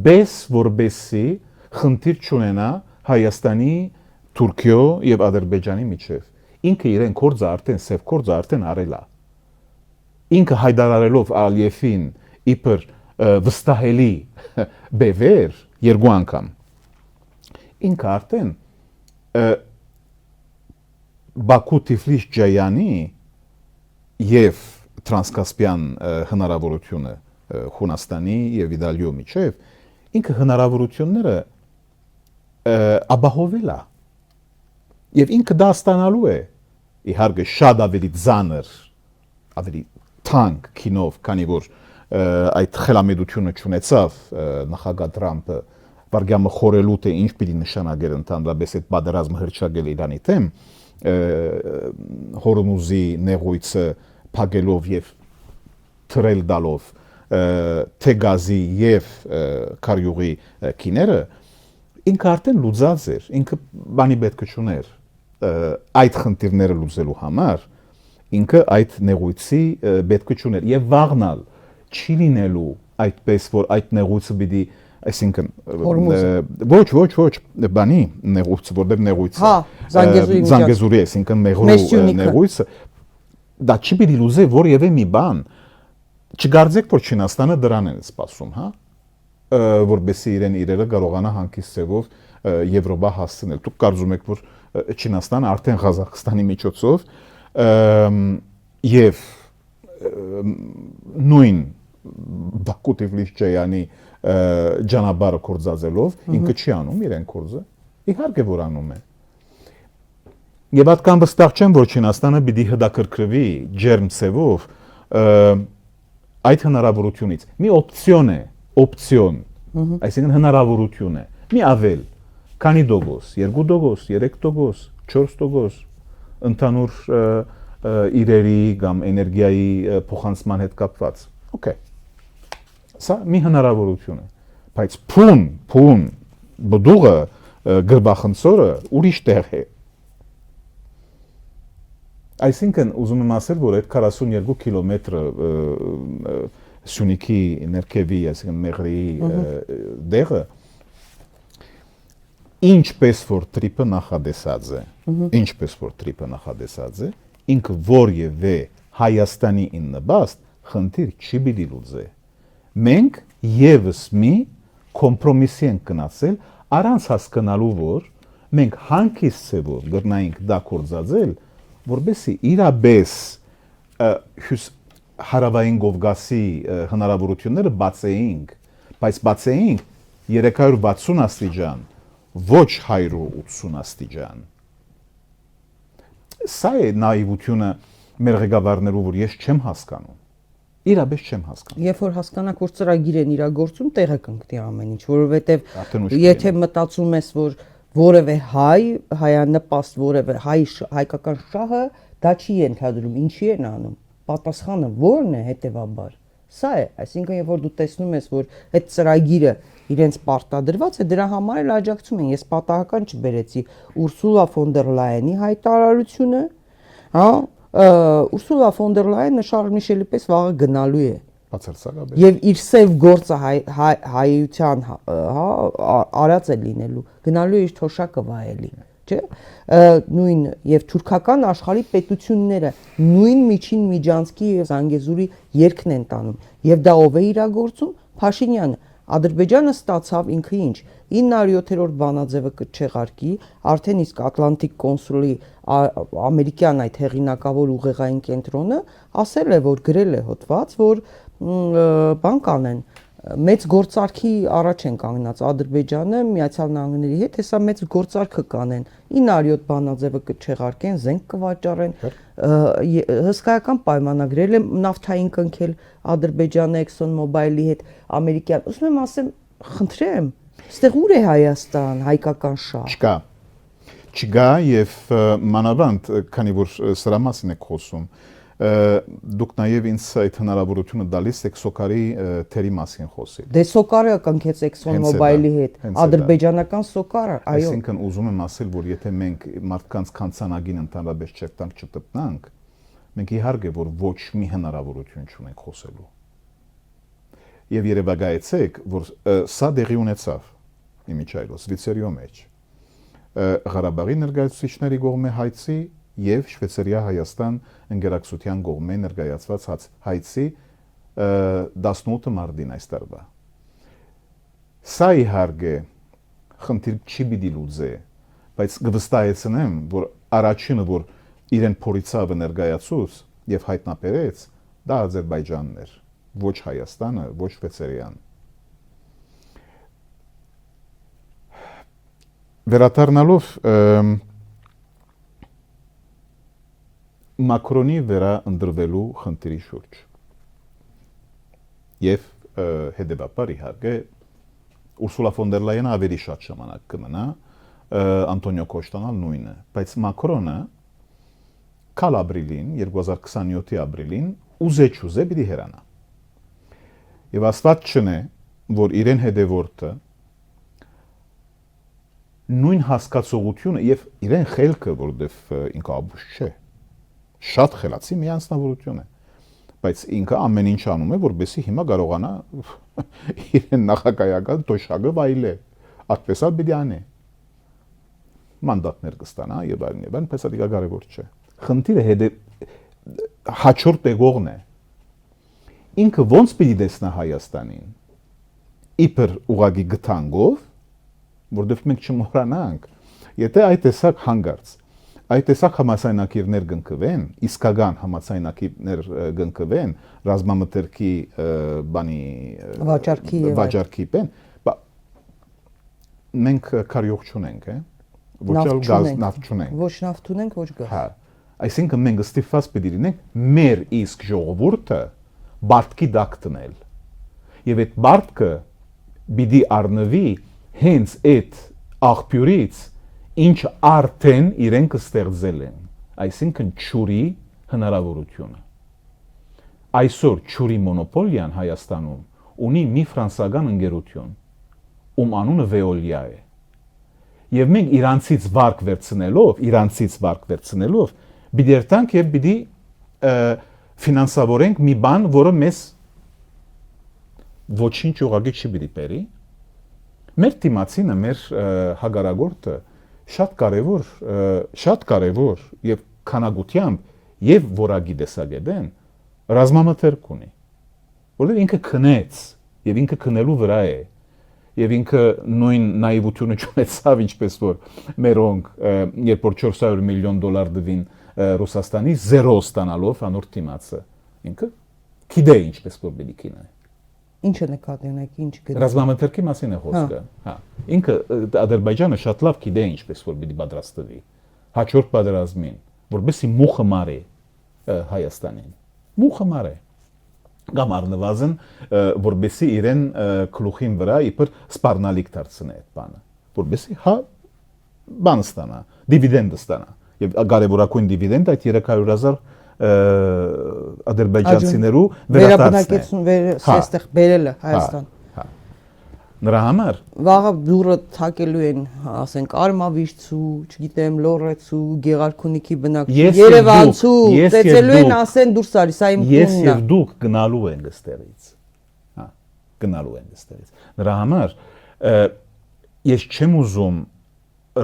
բես որբեսի խնդիր չունենա Հայաստանի, Թուրքիո եւ Ադրբեջանի միջև։ Ինքը իրեն կորձը արդեն սև կորձը արդեն արել է։ Ինքը հայտարարելով Ալիևին իբր վստահելի բևեր երկու անգամ։ Ինքը արդեն Բաքու Թիֆլիս Ջայանի եւ Տրանսկասպիան հնարավորությունը Հունաստանի եւ Իտալիո միջև ինքը հնարավորությունները ապահովել է եւ ինքը դա ստանալու է իհարկե շատ ավելի ծանր, ավելի թանկ քինով, քանի որ այդ խելամետությունը չունեցավ նախագահ Թրամփը վարգյամը խորելու թե ինչ պիտի նշանակեր ընդհանրապես այդ պատերազմը հրճակել Իրանի դեմ, Հորմուզի նեղույցը փակելով եւ թրել դալով թե գազի եւ քարյուղի քիները, ինքը արդեն լուծած էր, ինքը բանի պետք չուներ այդ խնդիրները լուծելու համար, ինքը այդ նեղույցի պետք չուներ եւ վաղնալ չի լինելու այդպես, որ այդ նեղույցը պիտի, այսինքն ոչ բանի նեղույցը, որտեղ նեղույցը Զանգեզուրի, այսինքն Մեղրու նեղույցը դա չի պիտի լուծի որևէ մի բան, չգարձեք, որ Չինաստանը դրան են սպասում, հա, որբեսի իրերը կարողանա հանգիստ ձևով Եվրոպա հասցնել։ Դուք կարծում եք, որ Չինաստանը արդեն Ղազախստանի միջոցով եւ նույն Բաքու Թիֆլիս Ջայանի ճանապարհը կործածելով ինքը չի անում իրեն կորձը։ Իհարկե որ անում է։ Եվ այդքան վստահ չեմ, որ Չինաստանը պիտի հետաքրքրվի ջերմ ցևով այդ հնարավորությունից։ Մի օպցիոն է, այսինքն հնարավորություն է։ Մի ավել, քանի տոկոս, 2%, 3%, 4% ընդհանուր իրերի կամ էներգիայի փոխանցման հետ կապված։ Okay։ Սա մի հնարավորություն է, բայց փուն բդուղը գրբախնցորը ուրիշ տեղ է։ Այսինքն ուզում եմ ասել, որ այդ 42 կիլոմետրը Սյունիքի ներքևի, այսինքն Մեղրիի դեղը ինչպես որ տրիպը նախադեսած է, ինքը որևէ Հայաստանի իննբաստ խնդիր չի պիտի լուծի։ Մենք եւս մի կոմպրոմիսի ենք գնացել առանց հասկանալու որ մենք հանկիստ ծևով գրնայինք դա կորձածել որբեսի իրաբես հարավային Կովկասի հնարավորությունները բացեինք բայց բացեինք 360 աստիճան ոչ 180 աստիճան սա է նաիվությունը մեր ղեկավարներու որ ես չեմ հասկանում իրաբես չեմ հասկանում երբ որ հասկանաք որ ծրագիր են իրագործում տեղը կընկնի ամեն ինչ որովհետև Արդեն ուշ եթե մտածում ես որ որևէ հայ հայանպաստ որևէ հայկական շահը դա չի ենթադրում ինչի են անում պատասխանը ո՞րն է հետևաբար սա է այսինքն երբ որ դու տեսնում ես որ այդ ծրագիրը իրենց պարտադրված է դրա համար էլ աջակցում են ես պատահական չբերեցի Ուրսուլա ֆոն դեր Լայենի հայտարարությունը հա Ուրսուլա ֆոն դեր Լայենը Շարլ Միշելի պես վաղը գնալու է բացարձակաբար եւ իր սև գործը հայության հա արած է լինելու գնալու է իր թոշակը վայելի չէ նույն եւ թուրքական աշխարհի պետությունները նույն միջին միջանցքի եւ Զանգեզուրի երկն են տանում եւ դա ով է իրագործում Փաշինյանը Ադրբեջանը ստացավ ինքը ինչ 907-րդ բանաձևը կչեղարկի արդեն իսկ Ատլանտիկ կոնսուլի ամերիկյան այդ հեղինակավոր ուղեղային կենտրոնը ասել է որ գրել է հոդված որ բան կանեն մեծ գործարքի առաջ են կանգնած Ադրբեջանը Միացյալ Նահանգների հետ հեսա մեծ գործարքը կանեն 907 բանաձևը կչեղարկեն զենք կվաճառեն հսկայական պայմանագրել է նավթային կնքել Ադրբեջանը Exxon Mobil-ի հետ ամերիկյան ուզում եմ ասեմ խնդրեմ այստեղ ուր է Հայաստան հայկական շահ չկա եւ մանավանդ քանի որ սրա մասին եք խոսում դուք նաև ինձ այդ հնարավորությունը տալիս եք Սոկարի թերի մասին խոսել։ Դե Սոկարը կնքեց Exxon Mobil-ի հետ, ադրբեջանական Սոկարը, այո։ Այսինքն ուզում եմ ասել, որ եթե մենք մարդկանց կանցանագին ընդհանրապես չերտանք չտպնանք, մենք իհարկե որ ոչ մի հնարավորություն չունենք խոսելու։ Եվ երևակայեցեք, որ սա դեղի ունեցավ իմիջայլոց Շվեյցարիո մեջ։ Ղարաբաղի ներկայացուցիչների կողմէ հայցի եւ Շվեյցարիա Հայաստան ընկերակցության կողմէ ներկայացված հայցի 18 մարտին այս տարվա։ Սա իհարկե խնդիր չի պիտի լուծի, բայց կվստահեցնեմ, որ առաջինը որ իրեն փորիցավը ներկայացուց եւ հայտնաբերեց, դա Ադրբեջանն էր, ոչ Հայաստանը, ոչ Շվեյցարիան։ Վերադառնալով Մակրոնի վրա ընդրվելու խնդիրի շուրջ եւ հետեւաբար իհարկե Ուրսուլա ֆոն դեր Լայենը ավելի շատ ժամանակ կմնա Անտոնիո Կոստան նույնը բայց Մակրոնը կալ ապրիլին 2027-ի ապրիլին ուզե պիտի հեռանա եւ աստված չնե որ իրեն հետևորդը նույն հասկացողությունը եւ իրեն խելքը որովհետեւ ինքը աբուշ չէ շատ խելացի մի անձնավորություն է բայց ինքը ամեն ինչ անում է որովհետեւ հիմա կարողանա իրեն նախագահական դոշակը վայելել այդպես էլ պիտի անի մանդատներ կստանա եւ այլն բայց դա կարևոր չէ խնդիրը հաջորդ եղողն է ինքը ոնց պիտի տեսնա Հայաստանին իբր ուղագի գտանգով որովհետեւ մենք չմոռանանք եթե այդ տեսակ հանգարց այդ տեսակ համացայնակիրներ գնկվեն, իսկական համացայնակիրներ գնկվեն, ռազմամթերքի բանի վաճառքի պեն, մենք կարիող չունենք, ոչ էլ գազ նավթ չունենք։ Ոչ նավթ ունենք, ոչ գազ։ Հա, այսինքն մենք ստիպված պիտի լինենք մեր իսկ ժողովուրդը բարդքի դակ տնել։ Եվ այդ բարդքը պիտի առնվի հենց այդ աղբյուրից ինչ արդեն իրենք ստեղծել են, այսինքն ճուրի հնարավորությունը։ Այսօր ճուրի մոնոպոլիան Հայաստանում ունի մի ֆրանսական ընկերություն, ում անունը Veolia է։ Եվ մենք իրանցից վարկ վերցնելով, պիտի երթանք եւ պիտի ֆինանսավորենք մի բան, որը մեզ ոչինչ ուղղակի չի պիտի բերի։ Մեր դիմացինը, մեր հագարագործը շատ կարևոր եւ քանակությամբ եւ որագի դեսագետեն ռազմամթերք ունի, որովհետեւ ինքը քնեց եւ ինքը քնելու վրա է եւ ինքը նույն նաիվությունը չունեցավ ինչպես որ մերոնք երբ որ 400 միլիոն դոլար դվին Ռուսաստանի 0 ստանալով անոր թիմացը ինքը գիտե ինչպես որ բիլի քինա Ինչը նկատի ունեք, ինչ գտնում։ Ռազմամթերքի մասին է խոսքը, հա։ Ինքը Ադրբեջանը շատ լավ գիտե ինչպես որ պիտի պատրաստվի հաջորդ պատերազմին, որովհետեւ մուխը մարե Հայաստանին։ Մուխը մարե։ Կամ առնվազն որովհետեւ իրեն գլուխին վրա իբր սպառնալիք դարձնե այդ բանը, որովհետեւ հա բան ստանա, դիվիդենդ ստանա։ Եվ կարևորագույն դիվիդենդ այդ 300,000 ադրբեջանցիներու վերադարձն է։ Այստեղ բերելը Հայաստան։ Հա։ Նրա համար Վաղը դուրը թակելու են, ասենք, Արմավիրցու, չգիտեմ, Լոռեցու, Գեղարքունիքի բնակչություն, Երևանցու, ծեծելու են, ասեն դուրս արի, սա իմ տունն է։ Ես եւ դուք գնալու ենք այստեղից։ Հա, գնալու ենք այստեղից։ Նրա համար ես չեմ ուզում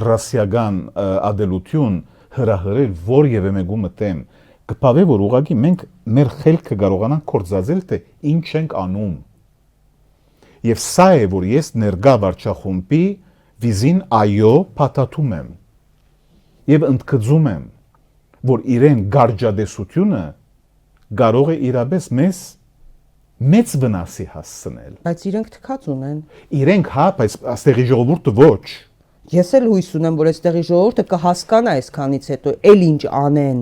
ռասիական ադելություն հրահրել որևէ մեկու մտեմ կփավե որ ուղղակի մենք մեր խելքը կարողանանք կործածել թե ինչ ենք անում եւ սա է որ ես ներգա վարչախումբի վիզին այո փաթաթում եմ եւ ընդգծում եմ որ իրեն գարջադեսությունը կարող է իրապես մեզ մեծ վնասի հասցնել բայց իրենք թքած ունեն իրենք հա բայց աստեղի ժողովուրդը ոչ ես էլ հույս ունեմ որ այստեղի ժողովուրդը կհասկանա այսքանից հետո էլ ինչ անեն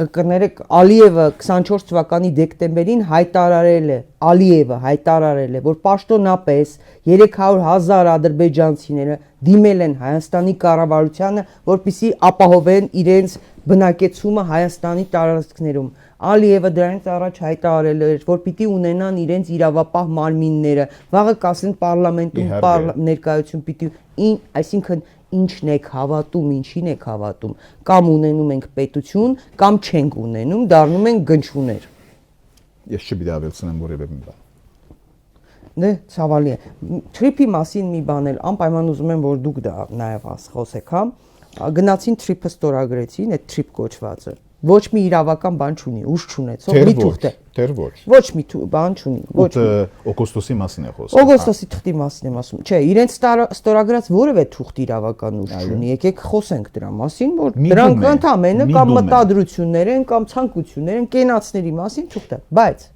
կներեք Ալիևը 24 թվականի դեկտեմբերին հայտարարել է Ալիևը հայտարարել է որ պաշտոնապես 300,000 ադրբեջանցիները դիմել են Հայաստանի կառավարությանը որպեսզի ապահովեն իրենց բնակեցումը Հայաստանի տարածքներում Ալիևը դրանից առաջ հայտարարել էր որ պիտի ունենան իրենց իրավապահ մարմինները վաղը կասեն պարլամենտում ներկայություն պիտի այսինքն ինչն եք հավատում, ինչին եք հավատում, կամ ունենում ենք պետություն, կամ չենք ունենում, դառնում ենք գնչուներ։ Ես չպիտի ավելցնեմ որևէ մի բան։ Դե ցավալի է։ Թրիփի մասին մի բան էլ անպայման ուզում եմ որ դուք դա նաև խոսեք, հա։ Գնացին թրիփը ստորագրեցին, այդ թրիփ կոչվածը։ Ոչ մի իրավական բան չունի, ուժ չունեցող մի թուղթ է։ Դեռ ոչ։ Ոչ մի բան չունի, ոչ։ Օգոստոսի մասին է խոսքը։ Օգոստոսի թղթի մասին եմ ասում։ Չէ, իրենց ստորագրած որևէ թուղթ իրավական ուժ չունի։ Եկեք խոսենք դրա մասին, որ դրանք ընդամենը կամ մտադրություններ են, կամ ցանկություններ են, կենացների մասին թուղթ է։ Բայց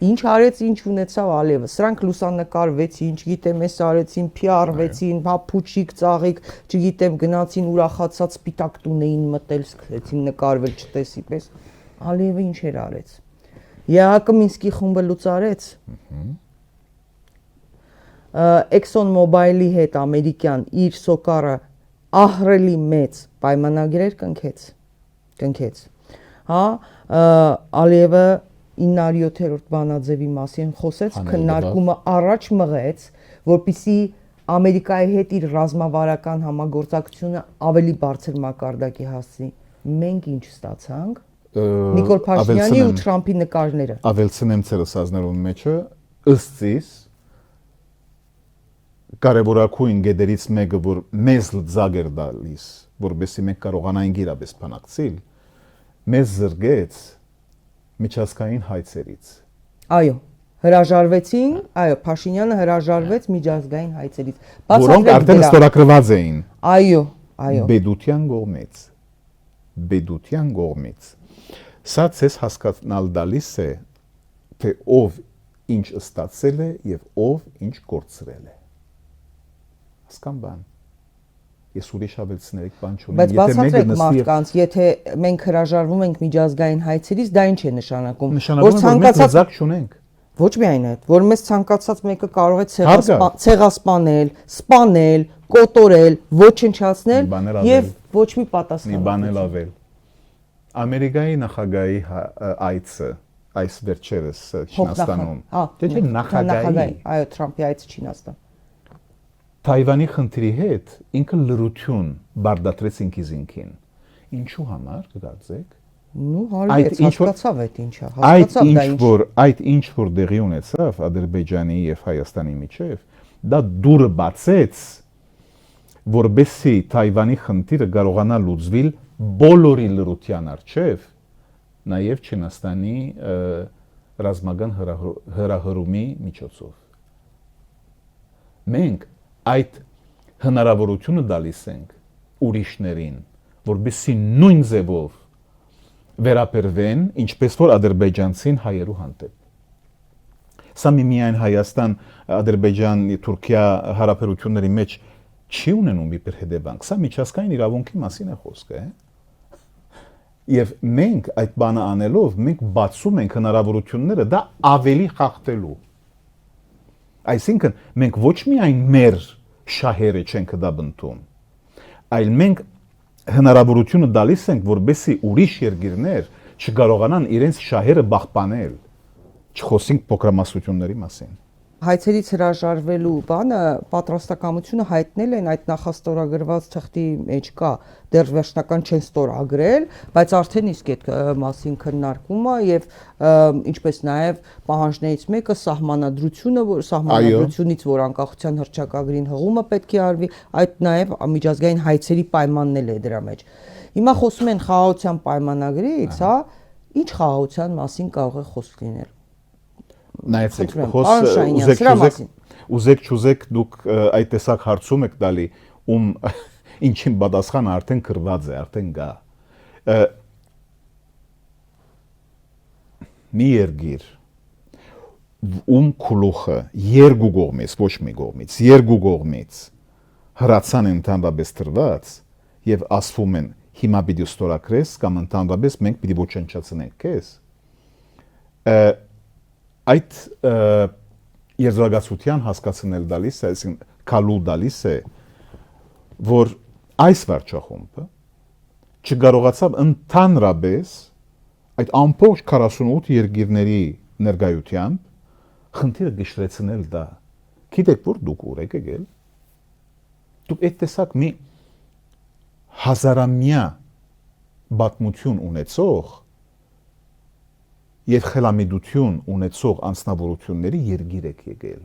ինչ արեց, ինչ ունեցավ Ալիևը։ Սրանք լուսանկարվեցին, չգիտեմ, էս արեցին, PR-վեցին, փուչիկ, ծաղիկ, չգիտեմ, գնացին ուրախացած սպիտակ տուն էին մտել, սկսեցին նկարվել չտեսի պես։ Ալիևը ինչ էր արեց։ ԵԱՀԿ Մինսկի խումբը լուծարեց։ Exxon Mobil-ի հետ ամերիկյան իր սոկարը ահռելի մեծ պայմանագրեր կնքեց։ Հա, Ալիևը 907-րդ բանաձևի մասին խոսեց, քննարկումը առաջ մղեց, որպեսզի Ամերիկայի հետ իր ռազմավարական համագործակցությունը ավելի բարձր մակարդակի հասցնի։ Մենք ինչ ստացանք։ Նիկոլ Փաշինյանի ու Թրամփի նկարները։ Ավելցնեմ ցերս ազներուն մեջը, ըստ իս կարևորագույն գեդերից մեկը, որ մեզ լծակ էր տալիս, որովհետեւ մենք կարողանայինք իրապես բանակցել, մեզ զրկեց միջազգային հայցերից։ Այո, հրաժարվեցին, այո, Փաշինյանը հրաժարվեց միջազգային հայցերից։ Որոնք արդեն ստորագրված էին։ Այո, այո։ Բեդության կողմից։ Սա ցես հասկանալ դալիս է, թե ով ինչ ստացել է եւ ով ինչ կորցրել է։ Հասկան բան։ Ես ուրիշ ավելցնեք բան չունեմ։ Բայց բացատրեք մարդկանց, եթե մենք հրաժարվում ենք միջազգային հայցերից, դա ինչ է նշանակում։ Որ ցանկացած լծակ չունենք։ Ոչ միայն այդ, որ մեզ ցանկացած մեկը կարող է ցեղասպանել, սպանել, կոտորել, ոչնչացնել եւ ոչ մի պատասխան։ Մի բան էլ ավել։ Ամերիկայի նախագահի այցը այս վերջերս Չինաստանում։ Դե նախագահի, այո, Թրամփի այցը Չինաստան։ Թայվանի խնդրի հետ ինքը լրություն բարդատրեց ինքին։ Ինչու համար կգործեք։ Ну, հարց հասկացավ այդ ինչա, հասկացավ դա ինչ։ Այդ ինչ որ դեղի ունեցավ Ադրբեջանի եւ Հայաստանի միջեւ, դա դուրը բացեց, որբեսի Թայվանի խնդիրը կարողանա լուծվել բոլորի լրության առջև նաև Չինաստանի ռազմական հրահրումի միջոցով։ Մենք այդ հնարավորությունը տալիս ենք ուրիշներին, որպեսզի նույն ձևով վերապրվեն, ինչպես որ ադրբեջանցին հայերու հանդեպ։ Սա միայն Հայաստան, Ադրբեջան, Թուրքիա հարաբերությունների մեջ չի ունենում իբր հետևանք, սա միջազգային իրավունքի մասին է խոսքը, Եվ մենք այդ բանը անելով, մենք բացում ենք հնարավորությունները դա ավելի խախտելու։ Այսինքն մենք ոչ միայն մեր շահերը չենք դա բնտում, այլ մենք հնարավորությունը տալիս ենք, որպեսզի ուրիշ երկիրներ չկարողանան իրենց շահերը պահպանել, չխոսենք փոքրամասնությունների մասին։ Հայցերից հրաժարվելու բանը պատրաստակամությունը հայտնել են այդ նախաստորագրված թղթի մեջ կա, դեռ վերջնական չեն ստորագրել, բայց արդեն իսկ այդ մասին քննարկումը եւ ինչպես նաեւ պահանջներից մեկը սահմանադրությունը, որ սահմանադրությունից որ անկախության հռչակագրին հղումը պետք է արվի, այդ նաեւ միջազգային հայցերի պայմանն էլ է դրա մեջ։ Հիմա խոսում են խաղաղության պայմանագրից, հա, ինչ խաղաղության մասին կարող է խոսք լինել։ Նայեցեք, ուզեք չուզեք դուք այդ տեսակ հարցում եք տալի, ինչին պատասխանը արդեն գրված է, արդեն գա։ Մի երկիր, քուլուխը երկու կողմից, ոչ մի կողմից, երկու կողմից հրացան ընդհանրապես տրված եւ ասվում են հիմա պիտի ստորագրես կամ ընդհանրապես մենք պիտի ոչնչացնենք քեզ։ Այդ եզրակացության հասկացնել դալիս է, այսինքն քալու դալիս է, որ այս վարչախումբը չկարողացավ ընդհանրապես այդ ամբողջ 48 երկիրների ներկայությամբ խնդիրը գշրեցնել դա։ Գիտեք որ դուք ուր եք եկել։ Դուք այդ տեսակ մի հազարամյա պատմություն ունեցող եւ խելամիտություն ունեցող անձնավորությունների երկիր եք եկել։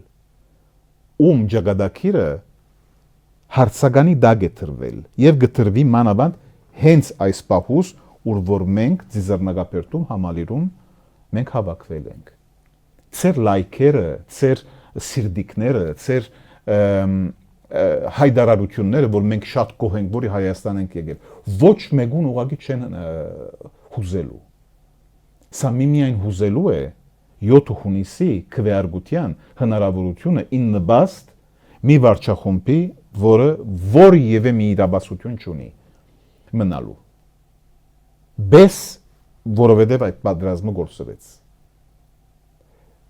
Ջագադակիրը հարցականի դակ է տրվել եւ գտրվի մանավանդ հենց այս պահուս, որ մենք ձիզեռնագապերտում համալիրում մենք հավաքվել ենք։ Ձեր լայքերը, ձեր սիրդիկները, ձեր հայդարարությունները, որ մենք շատ գոհ ենք, որ Հայաստան ենք եկել, ոչ մեկուն ուղղակի չեն հուզելու։ Սա միայն հուզելու է 7 հունիսի քվեարկության հնարավորությունը ին նպաստ մի վարչախումբի, որը որևէ մի իրավասություն չունի մնալու։ Բես որովհետև այդ պատերազմը գործվեց։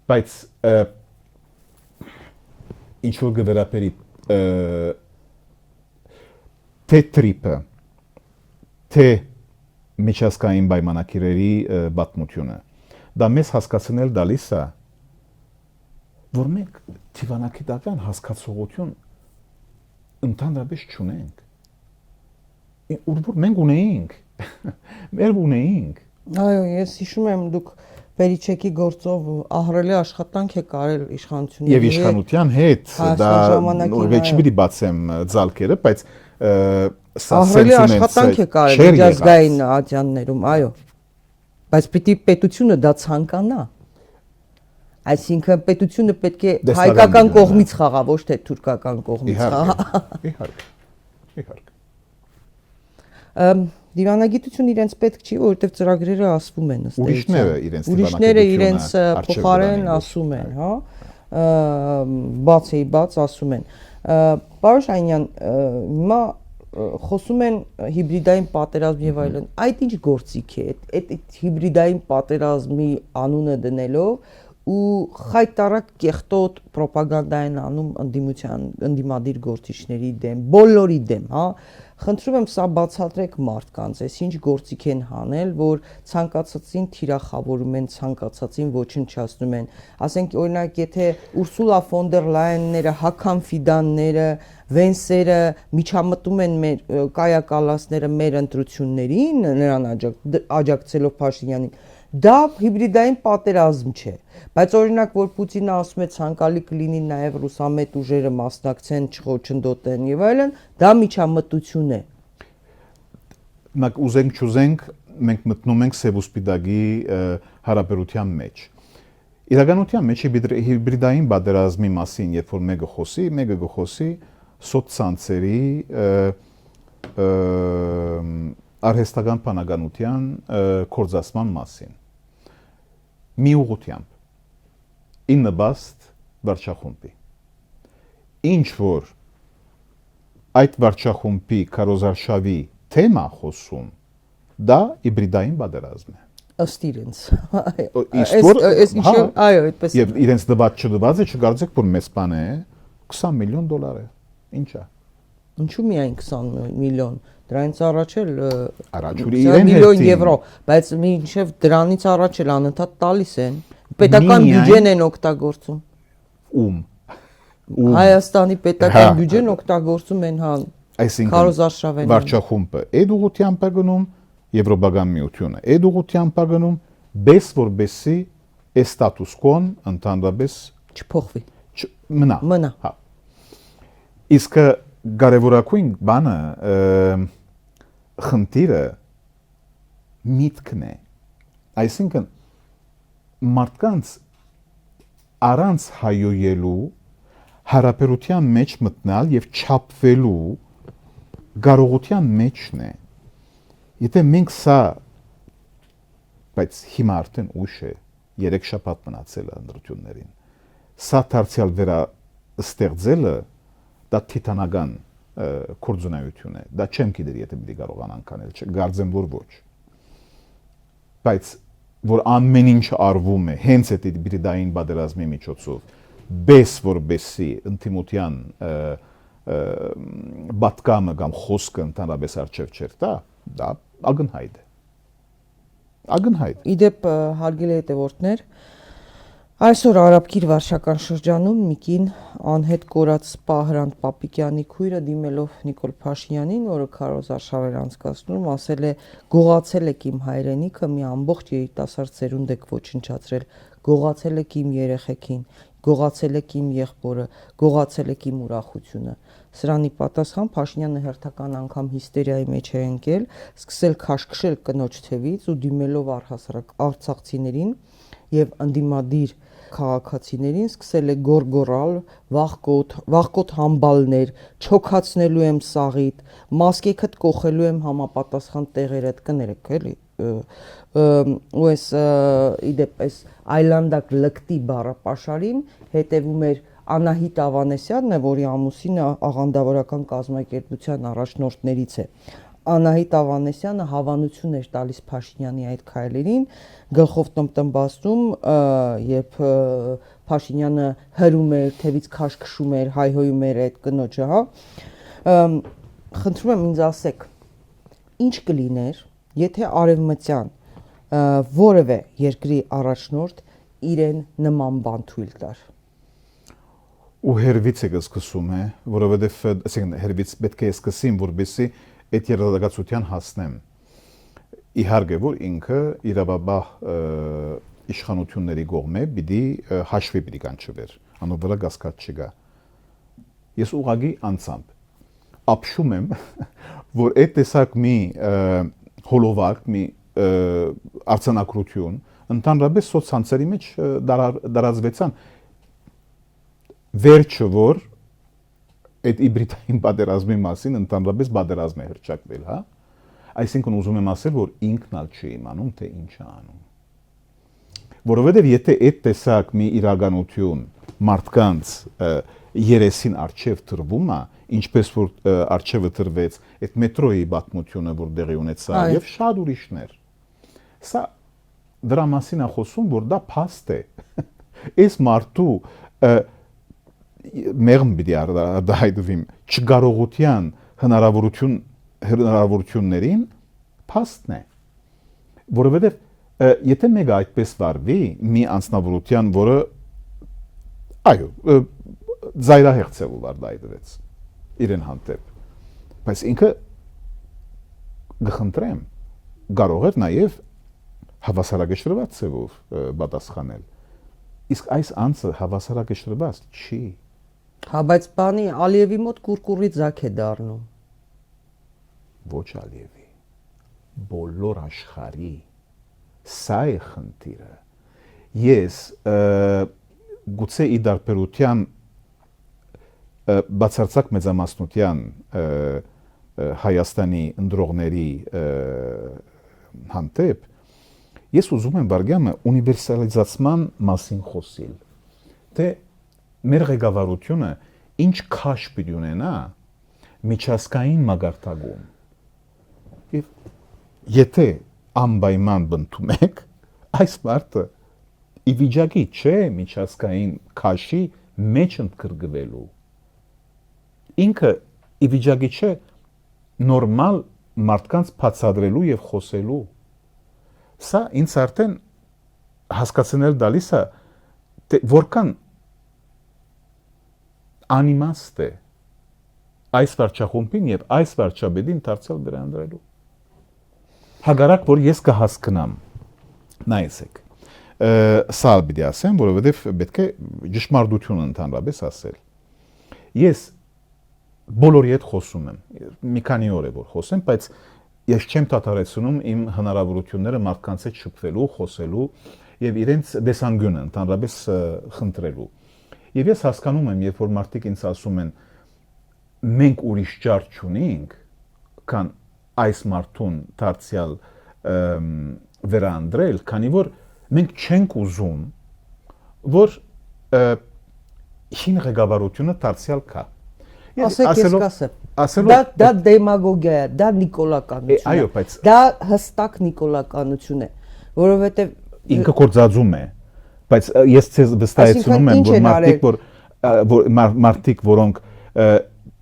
Բայց ինչ որ գվերապերի թե տրիպը, թե միջազգային պայմանագրերի պատմությունը, դա մեզ հասկացնել տալիս է, որ մենք դիվանագիտական հասկացողություն ընդհանրապես չունենք։ Որ մենք ունեինք, մեր ունեինք։ Այո, ես հիշում եմ դուք Պերիչեկի գործով ահռելի աշխատանք եք արել իշխանությունների հետ։ Եվ իշխանության հետ, դա չի պիտի բացեմ ձալքերը, բայց սա ահռելի աշխատանք եք արել միջազգային ատյաններում, այո։ Բայց պիտի պետությունը դա ցանկանա։ Այսինքն պետությունը պետք է հայկական կողմից խաղա, ոչ թե թուրքական կողմից խաղա։ Իհարկե։ Դիվանագիտություն իրենց պետք չի, որովհետև ծրագրերը ասվում են ըստ ուրիշները իրենց փոխարեն ասում են, հա, բաց ասում են։ Պարոն Շահինյան, հիմա խոսում են հիբրիդային պատերազմ եւ այլն, այդ ինչ գործիք է, այդ հիբրիդային պատերազմի անունը դնելով ու խայտարակ կեղտոտ պրոպագանդային անում ընդդիմադիր գործիչների դեմ, բոլորի դեմ, հա։ Խնդրում եմ սա բացատրեք մարդկանց, այս ինչ գործիք են հանել, որ ցանկացածին թիրախավորում են, ցանկացածին ոչնչացնում են։ Ասենք օրինակ, եթե Ուրսուլա ֆոն դեր Լայենները, Հական Ֆիդանները, Վենսերը միջամտում են մեր կայակալասները մեր ընտրություններին, նրան աջակցելով Փաշինյանին, դա հիբրիդային պատերազմ չէ, բայց օրինակ որ Պուտինը ասում է ցանկալի կլինի նաև ռուսամետ ուժերը մասնակցեն, չխոչընդոտեն եւ այլն, դա միջամտություն է։ Մենք ուզենք չուզենք մենք մտնում ենք սևուսպիդագի հարաբերության մեջ։ Իրականության մեջ հիբրիդային պատերազմի մասին, երբ որ մեկը գխոսի սոցցանցերի արհեստական բանականության կորզացման մասին։ Մի ուղղությամբ ինը բաստ վարչախումբի։ Ինչ որ այդ վարչախումբի կարոզարշավի թեմա խոսում, դա հիբրիդային պատերազմ է։ Ըստ իրենց։ Այո, այդպես։ Եվ իրենց դված չդված է, չկարծեք, որ մեծ բան է, $20 միլիոն է։ Ինչ է։ Ինչու միայն 20 միլիոն։ Դրանից առաջ էլ Առաջուրի իրեն միլիոն եվրո, բայց մինչև դրանից առաջ էլ անընդհատ տալիս են։ Պետական բյուջեն են օգտագործում։ Ում։ Հայաստանի պետական բյուջեն օգտագործում են Այսինքն քարոզարշավեն։ վարչախումբը այդ ուղղությամբ է գնում, Եվրոպական միությունը այդ ուղղությամբ է գնում, բես որբեսի այս ստատուս կոն ընդհանրապես չփոխվի։ Մնա։ Հա։ Իսկ կարևորագույն բանը խնդիրը միտքն է։ Այսինքն մարդկանց առանց հայոյելու հարաբերության մեջ մտնալ եւ չափվելու կարողության մեջն է։ Եթե մենք սա, բայց հիմա արդեն ուշ է, 3 շաբաթ մնացել է ընտրություններին, սա դարձյալ վերաստեղծելը դա թիտանական կորձունայություն է, դա չեմ գիտեր, եթե պիտի կարողանանք անել, կարծեմ որ ոչ։ Բայց որ ամեն ինչ արվում է հենց այդ հիբրիդային պատերազմի միջոցով, բես որբեսի ընդդիմության պատկամը կամ խոսքը ընդհանրապես արժև չեր տա, դա ակնհայտ է։ Ակնհայտ։ Իդեպ հարգելի հետևորդներ, այսօր Արաբկիր վարչական շրջանում մի կին անհետ կորած Սպահրանտ Պապիկյանի քույրը դիմելով Նիկոլ Փաշինյանին, որը քարոզարշավ էր անցկացնում, ասել է. «Գողացել եք իմ հայրենիքը, մի ամբողջ երիտասարդ սերունդ եք ոչնչացրել, գողացել եք իմ երեխեքին, գողացել եք իմ եղբորը, գողացել եք իմ ուրախությունը»։ Սրանի պատասխան Փաշինյանը հերթական անգամ հիստերիայի մեջ է ընկել, սկսել քաշքշել կնոջ թևից ու դիմելով առհասարակ արցախցիներին եւ ընդդիմադիր քաղաքացիներին սկսել է գորգորալ, վախկոտ համբալներ, չոքացնելու եմ սաղիդ, մասկեքդ կոխելու եմ համապատասխան տեղերդ, կներեք էլի։ Ու այս իդեպ այս այլանդակ լկտի բառապաշարին հետևում էր Անահիտ Ավանեսյանն է, որի ամուսինը աղանդավորական կազմակերպության առաջնորդներից է։ Անահիտ Ավանեսյանը հավանություն էր տալիս Փաշինյանի այդ քայլերին, գլխով տնտմբացում, երբ Փաշինյանը հրում էր, թևից քաշքշում էր, հայհոյում էր այդ կնոջը, հա։ Խնդրում եմ ինձ ասեք, ինչ կլիներ, եթե արևմտյան որևէ երկրի առաջնորդ իրեն նման բան թույլ տար։ Ու հերվից է սկսում է, որովհետև ասենք հերվից պետք է սկսեմ, որպեսզի այդ երազողացության հասնեմ։ Իհարկե որ ինքը իրավաբահ իշխանությունների կողմէ պիտի հաշվի պիտի կանչվեր, անով վրա կասկած չկա։ Ես ուղղակի անցամբ ապշում եմ, որ այդ տեսակ մի հոլովակ, մի արձանագրություն ընդհանրապես սոցցանցերի մեջ դարածվեցան։ Վերջը որ այդ հիբրիդային պատերազմի մասին ընդհանրապես պատերազմ է հռչակվել, հա։ Այսինքն ուզում եմ ասել, որ ինքն ալ չի իմանում, թե ինչ է անում։ Որովհետև եթե այդ տեսակ մի իրականություն մարդկանց երեսին արչև տրվում է, ինչպես որ արչևը տրվեց այդ մետրոյի պատմությունը, որ դեղի ունեցավ, եւ շատ ուրիշներ։ Սա դրա մասին է խոսում, որ դա փաստ է։ Այս մարդու մեղմ պիտի արտահայտվի չկարողության հնարավորություններին փաստն է, որովհետև եթե մեկը այդպես վարվի մի անձնավորության, որը այո զայրահեղձել արտահայտվեց իրեն հանդեպ, բայց ինքը գխնդրեմ կարող էր նաև հավասարակշռված ձևով պատասխանել, իսկ այս անձը հավասարակշռված չի։ Հա, բայց բանի Ալիևի մոտ կուրկուրի ձակ է դառնում։ Ոչ Ալիևի։ բոլոր աշխարհի։ Սա է խնդիրը։ Ես գուցե ի դարբերության բացարձակ մեծամասնության Հայաստանի ընդրողների հանդեպ ես ուզում եմ Բարգյամը ունիվերսալիզացման մասին խոսել, թե մեր ղեկավարությունը ինչ քաշ պիտի ունենա միջազգային մագարտակում։ Եվ եթե անպայման բնդում եք, այս մարդը ի վիճակի չէ միջազգային քաշի մեջ ընդգրկվելու։ Ինքը ի վիճակի չէ նորմալ մարդկանց բացատրելու եւ խոսելու։ Սա ինձ արդեն հասկացնել դալիս է, թե որքան անիմաստ է այս վարչախումբին եւ այս վարչապետին դարձյալ վերանդրելու։ Հակառակ որ ես կհասկանամ, նայեցեք, սա պիտի ասեմ, որովհետեւ պետք է ճշմարտությունը ընդհանրապես ասել։ Ես բոլորի հետ խոսում եմ, մի քանի օր է որ խոսեմ, բայց ես չեմ դադարեցնում իմ հնարավորությունները մարդկանց հետ շփվելու, խոսելու եւ իրենց դեսանգյունը ընդհանրապես խնդրելու։ Եվ ես հասկանում եմ, երբ որ մարդիկ ինձ ասում են մենք ուրիշ ճար չունենք, քան այս մարդուն դարձյալ վերանդրել, քանի որ մենք չենք ուզում, որ հին ղեկավարությունը դարձյալ կա։ Ասեք ես կասեմ, դա դեմագոգիա է, դա նիկոլականություն է, դա հստակ նիկոլականություն է, որովհետև ինքը գործածում է, բայց ես ցեզ վստահեցնում եմ, որ մարդիկ, որոնք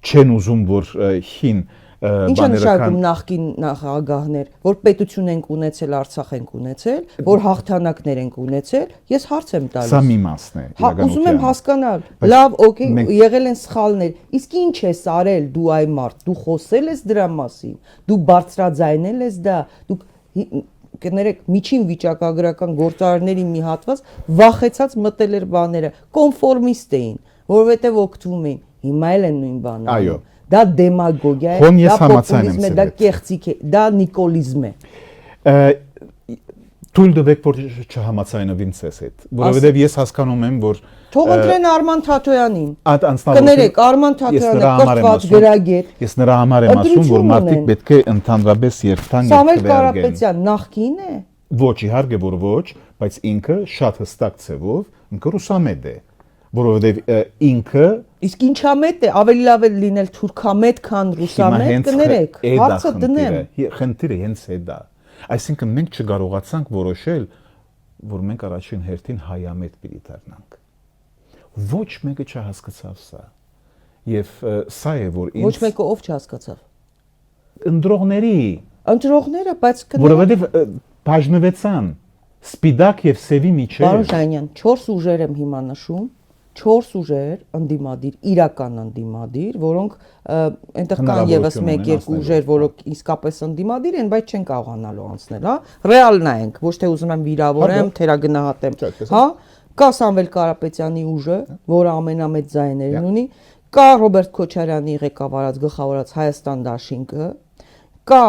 չեն ուզում, որ հին Ինչ է նշանակում նախկին նախագահներ, որ պետություն ենք ունեցել, Արցախ ենք ունեցել, որ հաղթանակներ ենք ունեցել, ես հարց եմ տալիս։ Սա մի մասն է, ուզում եմ հասկանալ, լավ, օքեյ, եղել են սխալներ, իսկ ինչ ես արել դու այ մարդ, դու խոսել ես դրա մասին, դու բարձրաձայնել ես դա, դու կներեք, միջին վիճակագրական գործարարների մի հատված վախեցած մտել էր բաները, կոնֆորմիստ էին, որովհետև օգտվում էին, հիմա էլ են նույն բանը։ Այո։ Դա դեմագոգիա է, դա պոպուլիզմ է, դա կեղծիք է, դա նիկոլիզմ է։ Թույլ տվեք, որ չհամաձայնվեմ ցես հետ, որովհետև ես հասկանում եմ, որ թող ընտրեն Արման Թաթոյանին։ Կներեք, Արման Թաթոյանը կրթված գրագետ։ Ես նրա համար եմ ասում, որ մարդիկ պետք է ընդհանրապես երթան եւ Սամվել Կարապետյան նախկին է։ Ոչ, իհարկե որ ոչ, բայց ինքը շատ հստակ ցևով ինքը ռուսամետ է, որովհետև ինքը Իսկ ինչամետ է, ավելի լավ է լինել թուրքամետ, քան ռուսամետ, կներեք, հարցը դնեմ։ Խնդիրը հենց է դա։ Այսինքն մենք չկարողացանք որոշել, որ մենք առաջին հերթին հայամետ պիտի դառնանք։ Ոչ մեկը չհասկացավ սա։ Եվ սա է որ Ոչ մեկը ով չհասկացավ։ Ընտրողները, բայց որովհետև բաժնվեցան սպիտակ եւ սևի միջեւ։ Պարոն Ժանյան, 4 ուժեր եմ հիմա նշում, 4 ուժեր ընդդիմադիր, իրական ընդդիմադիր, որոնք այնտեղ կան եւս 1-2 ուժեր, որոնք իսկապես ընդդիմադիր են, բայց չեն կարողանալու անցնել, հա։ Ռեալ նայենք, ոչ թե ուզում եմ վիրավորեմ, թերագնահատեմ, հա։ Կա Սամվել Կարապետյանի ուժը, որը ամենամեծ ձայներն ունի, կա Ռոբերտ Քոչարյանի ղեկավարած գլխավորած Հայաստան դաշինքը, կա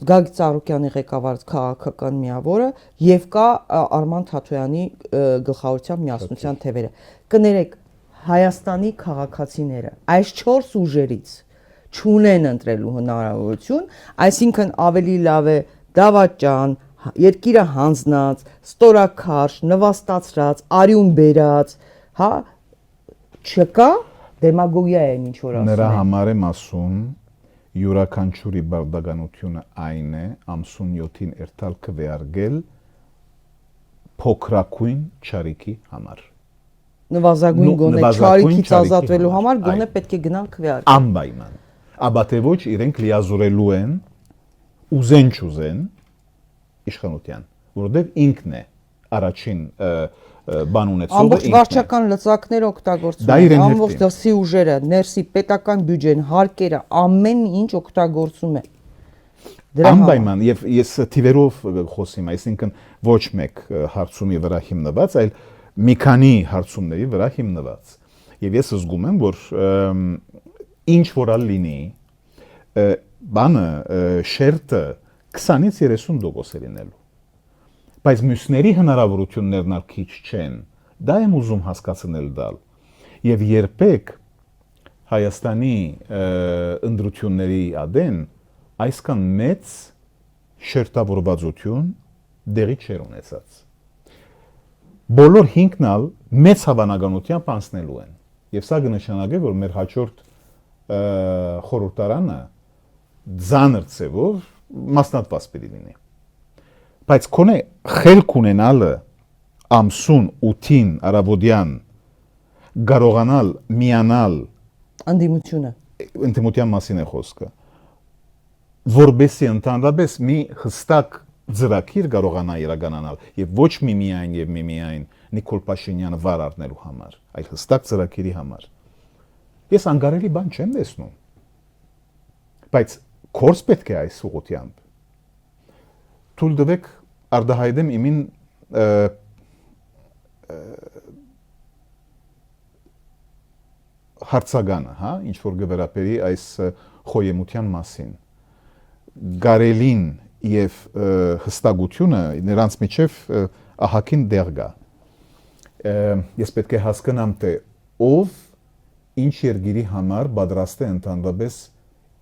Գագիկ Ծառուկյանի ղեկավարած քաղաքական միավորը եւ կա Արման Թաթոյանի գլխավորությամբ միասնության թևերը։ Կներեք, Հայաստանի քաղաքացիները այս 4 ուժերից չունեն ընտրելու հնարավորություն, այսինքն ավելի լավ է դավաճան, երկիրը հանձնած, ստորաքարշ, նվաստացրած, արյուն բերած, հա, չկա դեմագոգիա է ինչ որ ասում։ Նրա համար եմ ասում յուրաքանչյուրի բարդականությունը այն է ամսուն 7-ին երթալ քվեարկել փոքրակույն չարիքի համար։ Նվազագույն գոնե չարիքից ազատվելու համար գոնե պետք է գնալ քվեարկել։ Անպայման։ Աբա թե ոչ իրենք լիազորելու են ուզեն չուզեն իշխանության, որովհետև ինքն է առաջին բան ունեցողը ամբողջ վարչական լծակները օգտագործում են, ամբողջ դասի ուժերը, ներսի պետական բյուջեն, հարկերը, ամեն ինչ օգտագործում է։ Անպայման եւ ես թիվերով խոսիմ, այսինքն ոչ մեկ հարցումի վրա հիմնված, այլ մի քանի հարցումների վրա հիմնված։ Եվ ես զգում եմ, որ ինչ որալ լինի, բանը շերտը 20-ից 30% է լինելու։ Բայց մյուսների հնարավորություններն ալ քիչ չեն։ Դա եմ ուզում հասկացնել դալ։ Եվ երբեք Հայաստանի ընտրությունների ադեն այսքան մեծ շերտավորվածություն դեղի չեր ունեցած։ Բոլոր 5-ն ալ մեծ հավանականությամբ անցնելու են։ Եվ սա կնշանակի, որ մեր հաջորդ խորհրդարանը ձանր ծևով մասնատված պիտի լինի։ Բայց կոնե խելք ունենալը ամսուն 8-ին արաբոդյան կարողանալ միանալ ընդդիմության մասին է խոսքը, որբեսի ընդհանրապես մի հստակ ծրագիր կարողանա իրականանալ եւ ոչ միայն եւ միայն Նիկոլ Փաշինյանը վար առնելու համար, այլ հստակ ծրագիրի համար։ Ես անկարելի բան չեմ տեսնում։ Բայց կորս պետք է այս ուղղությամբ։ Թույլ տվեք արդահայտեմ իմին հարցականը, հա, ինչ որ գվերապերի այս խոյեմության մասին։ Գարելին եւ հստակությունը նրանց միջև ահագին դեղ կա։ Ես պետք է հասկանամ, թե ով ինչ երկիրի համար պատրաստ է ընդհանրապես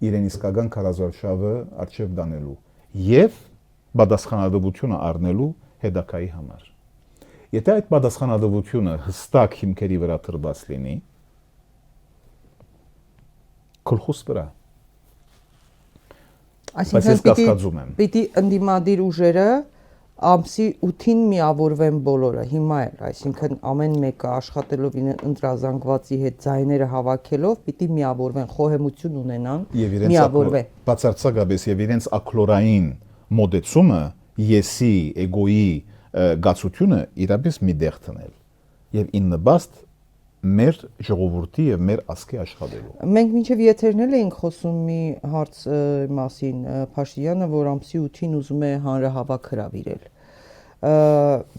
իրեն իսկական քարազարշավը արժեվ դանելու եւ պատասխանատվությունը առնելու հետագայի համար։ Եթե այդ պատասխանատվությունը հստակ հիմքերի վրա դրված լինի, քլխուս վրա։ Այսինքն պիտի ընդդիմադիր ուժերը ամսի 8-ին միավորվեն բոլորը, հիմա էլ, այսինքն ամեն մեկը աշխատելով ընտրազանգվածի հետ ձայները հավաքելով, պիտի միավորվեն, խոհեմություն ունենան, միավորվեն։ Բացարձակապես եւ իրենց ակլորային մոդեցումը, եսի, էգոյի գացությունը իրապես մի դեղ տնել։ Եվ իննբաստ մեր ժողովրդի եւ մեր ազգի աշխատելու։ Մենք մինչեւ եթերնել էինք խոսում մի հարց մասին, Փաշինյանը, որ ամսի 8-ին ուզում է հանրահավաք հրավիրել։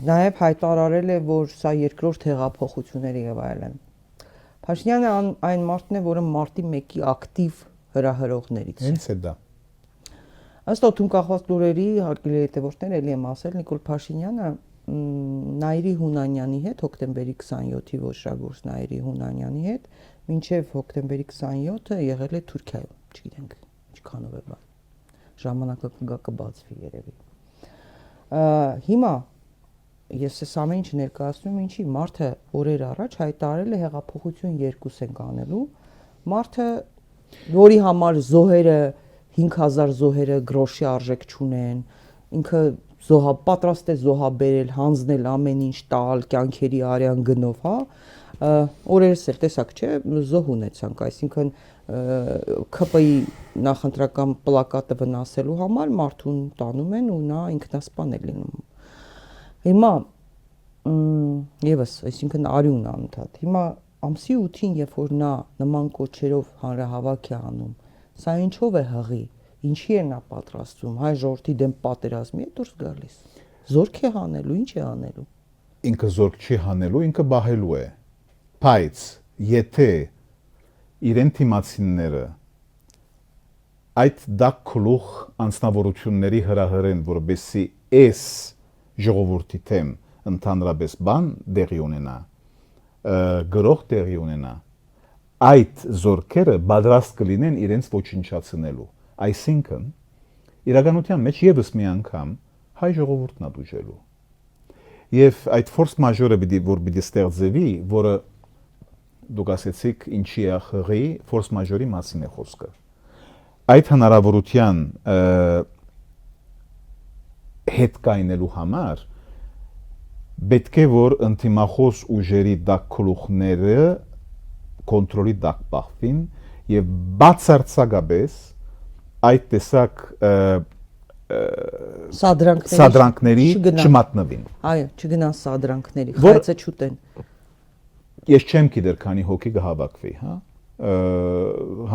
Նաեւ հայտարարել է, որ սա երկրորդ հեղափոխությունների եւ այլն։ Փաշինյանը այն մարդն է, որը մարտի 1-ի ակտիվ հրահրողներից է։ Հենց է դա։ Ըստ օդում կախված լուրերի, հարգելի հետևորդներ, ելի եմ ասել, Նիկոլ Փաշինյանը Նայիրի Հունանյանի հետ հոկտեմբերի 27-ի ոչրագործ Նայիրի Հունանյանի հետ մինչև հոկտեմբերի 27-ը եղել է Թուրքիայում, չգիտենք ինչքանով է բան։ Ժամանակը կբացվի երևի։ Հիմա ես այս ամեն ինչ ներկայացնում եմ, ինչի մարդը օրեր առաջ հայտարարել է հեղափոխություն 2 ենք անելու, մարդը, որի համար զոհերը 5000 զոհերը գրոշի արժեք չունեն, ինքը պատրաստ է զոհաբերել, հանձնել ամեն ինչ տալ, կյանքերի արյան գնով, հա, օրերս էլ տեսակ չէ, զոհ ունեցանք, այսինքն ՔՊ-ի նախընտրական պլակատը վնասելու համար մարդուն տանում են ու նա ինքնասպան է լինում։ Հիմա եւս, այսինքն արյուն անընդհատ։ Հիմա ամսի 8-ին, երբ որ նա նման կոչերով հանրահավաք է անում, սա ինչով է հղի։ Ինչի է նա պատրաստվում, հայ ժողովրդի դեմ պատերազմի է դուրս գալիս։ Զորք է հանելու, ինչ է անելու։ Ինքը զորք չի հանելու, ինքը բահելու է։ Բայց եթե իրեն թիմացինները այդ դակ քլուխ անձնավորությունների հրահրեն, որովհետեւ այս ժողովրդի թեմ ընդհանրապես բան դեղի ունենա, գրող դեղի ունենա, այդ զորքերը պատրաստ կլինեն իրենց ոչնչացնելու։ Այսինքն իրականության մեջ եւս մի անգամ հայ ժողովուրդն է դժելու։ Եվ այդ ֆորս մաժորը պիտի ստեղծվի, որը դուք ասեցիք ինչի է խղի, ֆորս մաժորի մասին է խոսքը։ Այդ հնարավորության հետ կայնելու համար պետք է որ ընդդիմախոս ուժերի դակ քլուխները կոնտրոլի դակ բախվին եւ բացարձակապես այդ տեսակ սադրանքների չմատնվին։ Այո, չգնան սադրանքների, խայծը չուտեն։ Ես չեմ գիտեր քանի հոգի կհավաքվի, հա,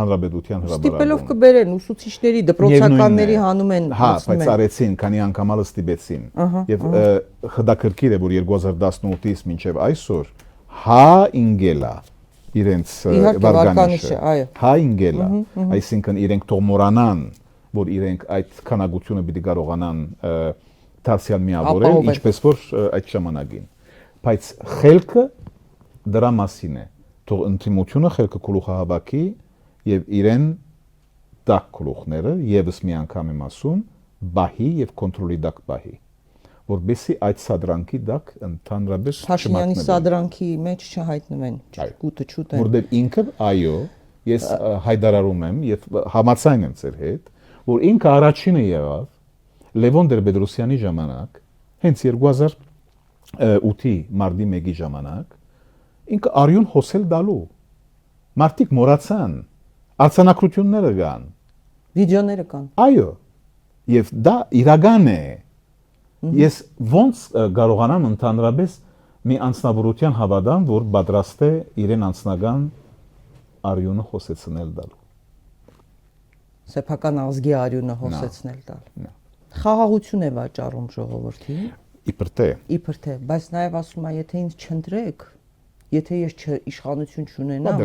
հանրապետության հրաբարակում։ Ստիպելով կբերեն ուսուցիչների, դպրոցականների հանում են։ Հա, բայց արեցին, քանի անգամ ալը ստիպեցին։ Եվ խդակրկիր է, որ 2018-ից մինչև այսօր հա ինգելա իրենց վարկանիշը, հա ինգելա, այսինքն իրենք թող մոռանան որ իրենք այդ քանակությունը պիտի կարողանան դարձյալ միավորել, ինչպես որ այդ ժամանակին։ Բայց խելքը դրա մասին է։ Թող ընդդիմությունը խելքը գլուխը հավաքի եւ իրեն տակ գլուխները եւս մի անգամ եմ ասում, բահի եւ կոնտրոլի տակ բահի, որբեսի այդ սադրանքի տակ ընդհանրապես Փաշինյանի սադրանքի մեջ չհայտնվեն, ճկուտը չուտեն։ Որտեղ ինքը այո, ես հայտարարում եմ եւ համաձայն եմ ձեր հետ, որ ինքը առաջինը եղավ Լևոն Տեր-Պետրոսյանի ժամանակ, հենց 2008-ի մարտի 1-ի ժամանակ, ինքը արյուն հոսել դալու։ Մարդիկ մոռացան, արձանագրությունները կան, վիդեոները կան։ Այո, եւ դա իրական է։ Ես ոնց կարողանամ ընդհանրապես մի անձնավորության հավատամ, որ պատրաստ է իրեն անձնական արյունը հոսեցնել տալ։ Սեփական ազգի արյունը հոսեցնել տալ։ Խաղաղություն է վաճառում ժողովրդին։ Իբր թե, բայց նաև ասում է, եթե ինձ չընտրեք, եթե ես իշխանություն չունենամ,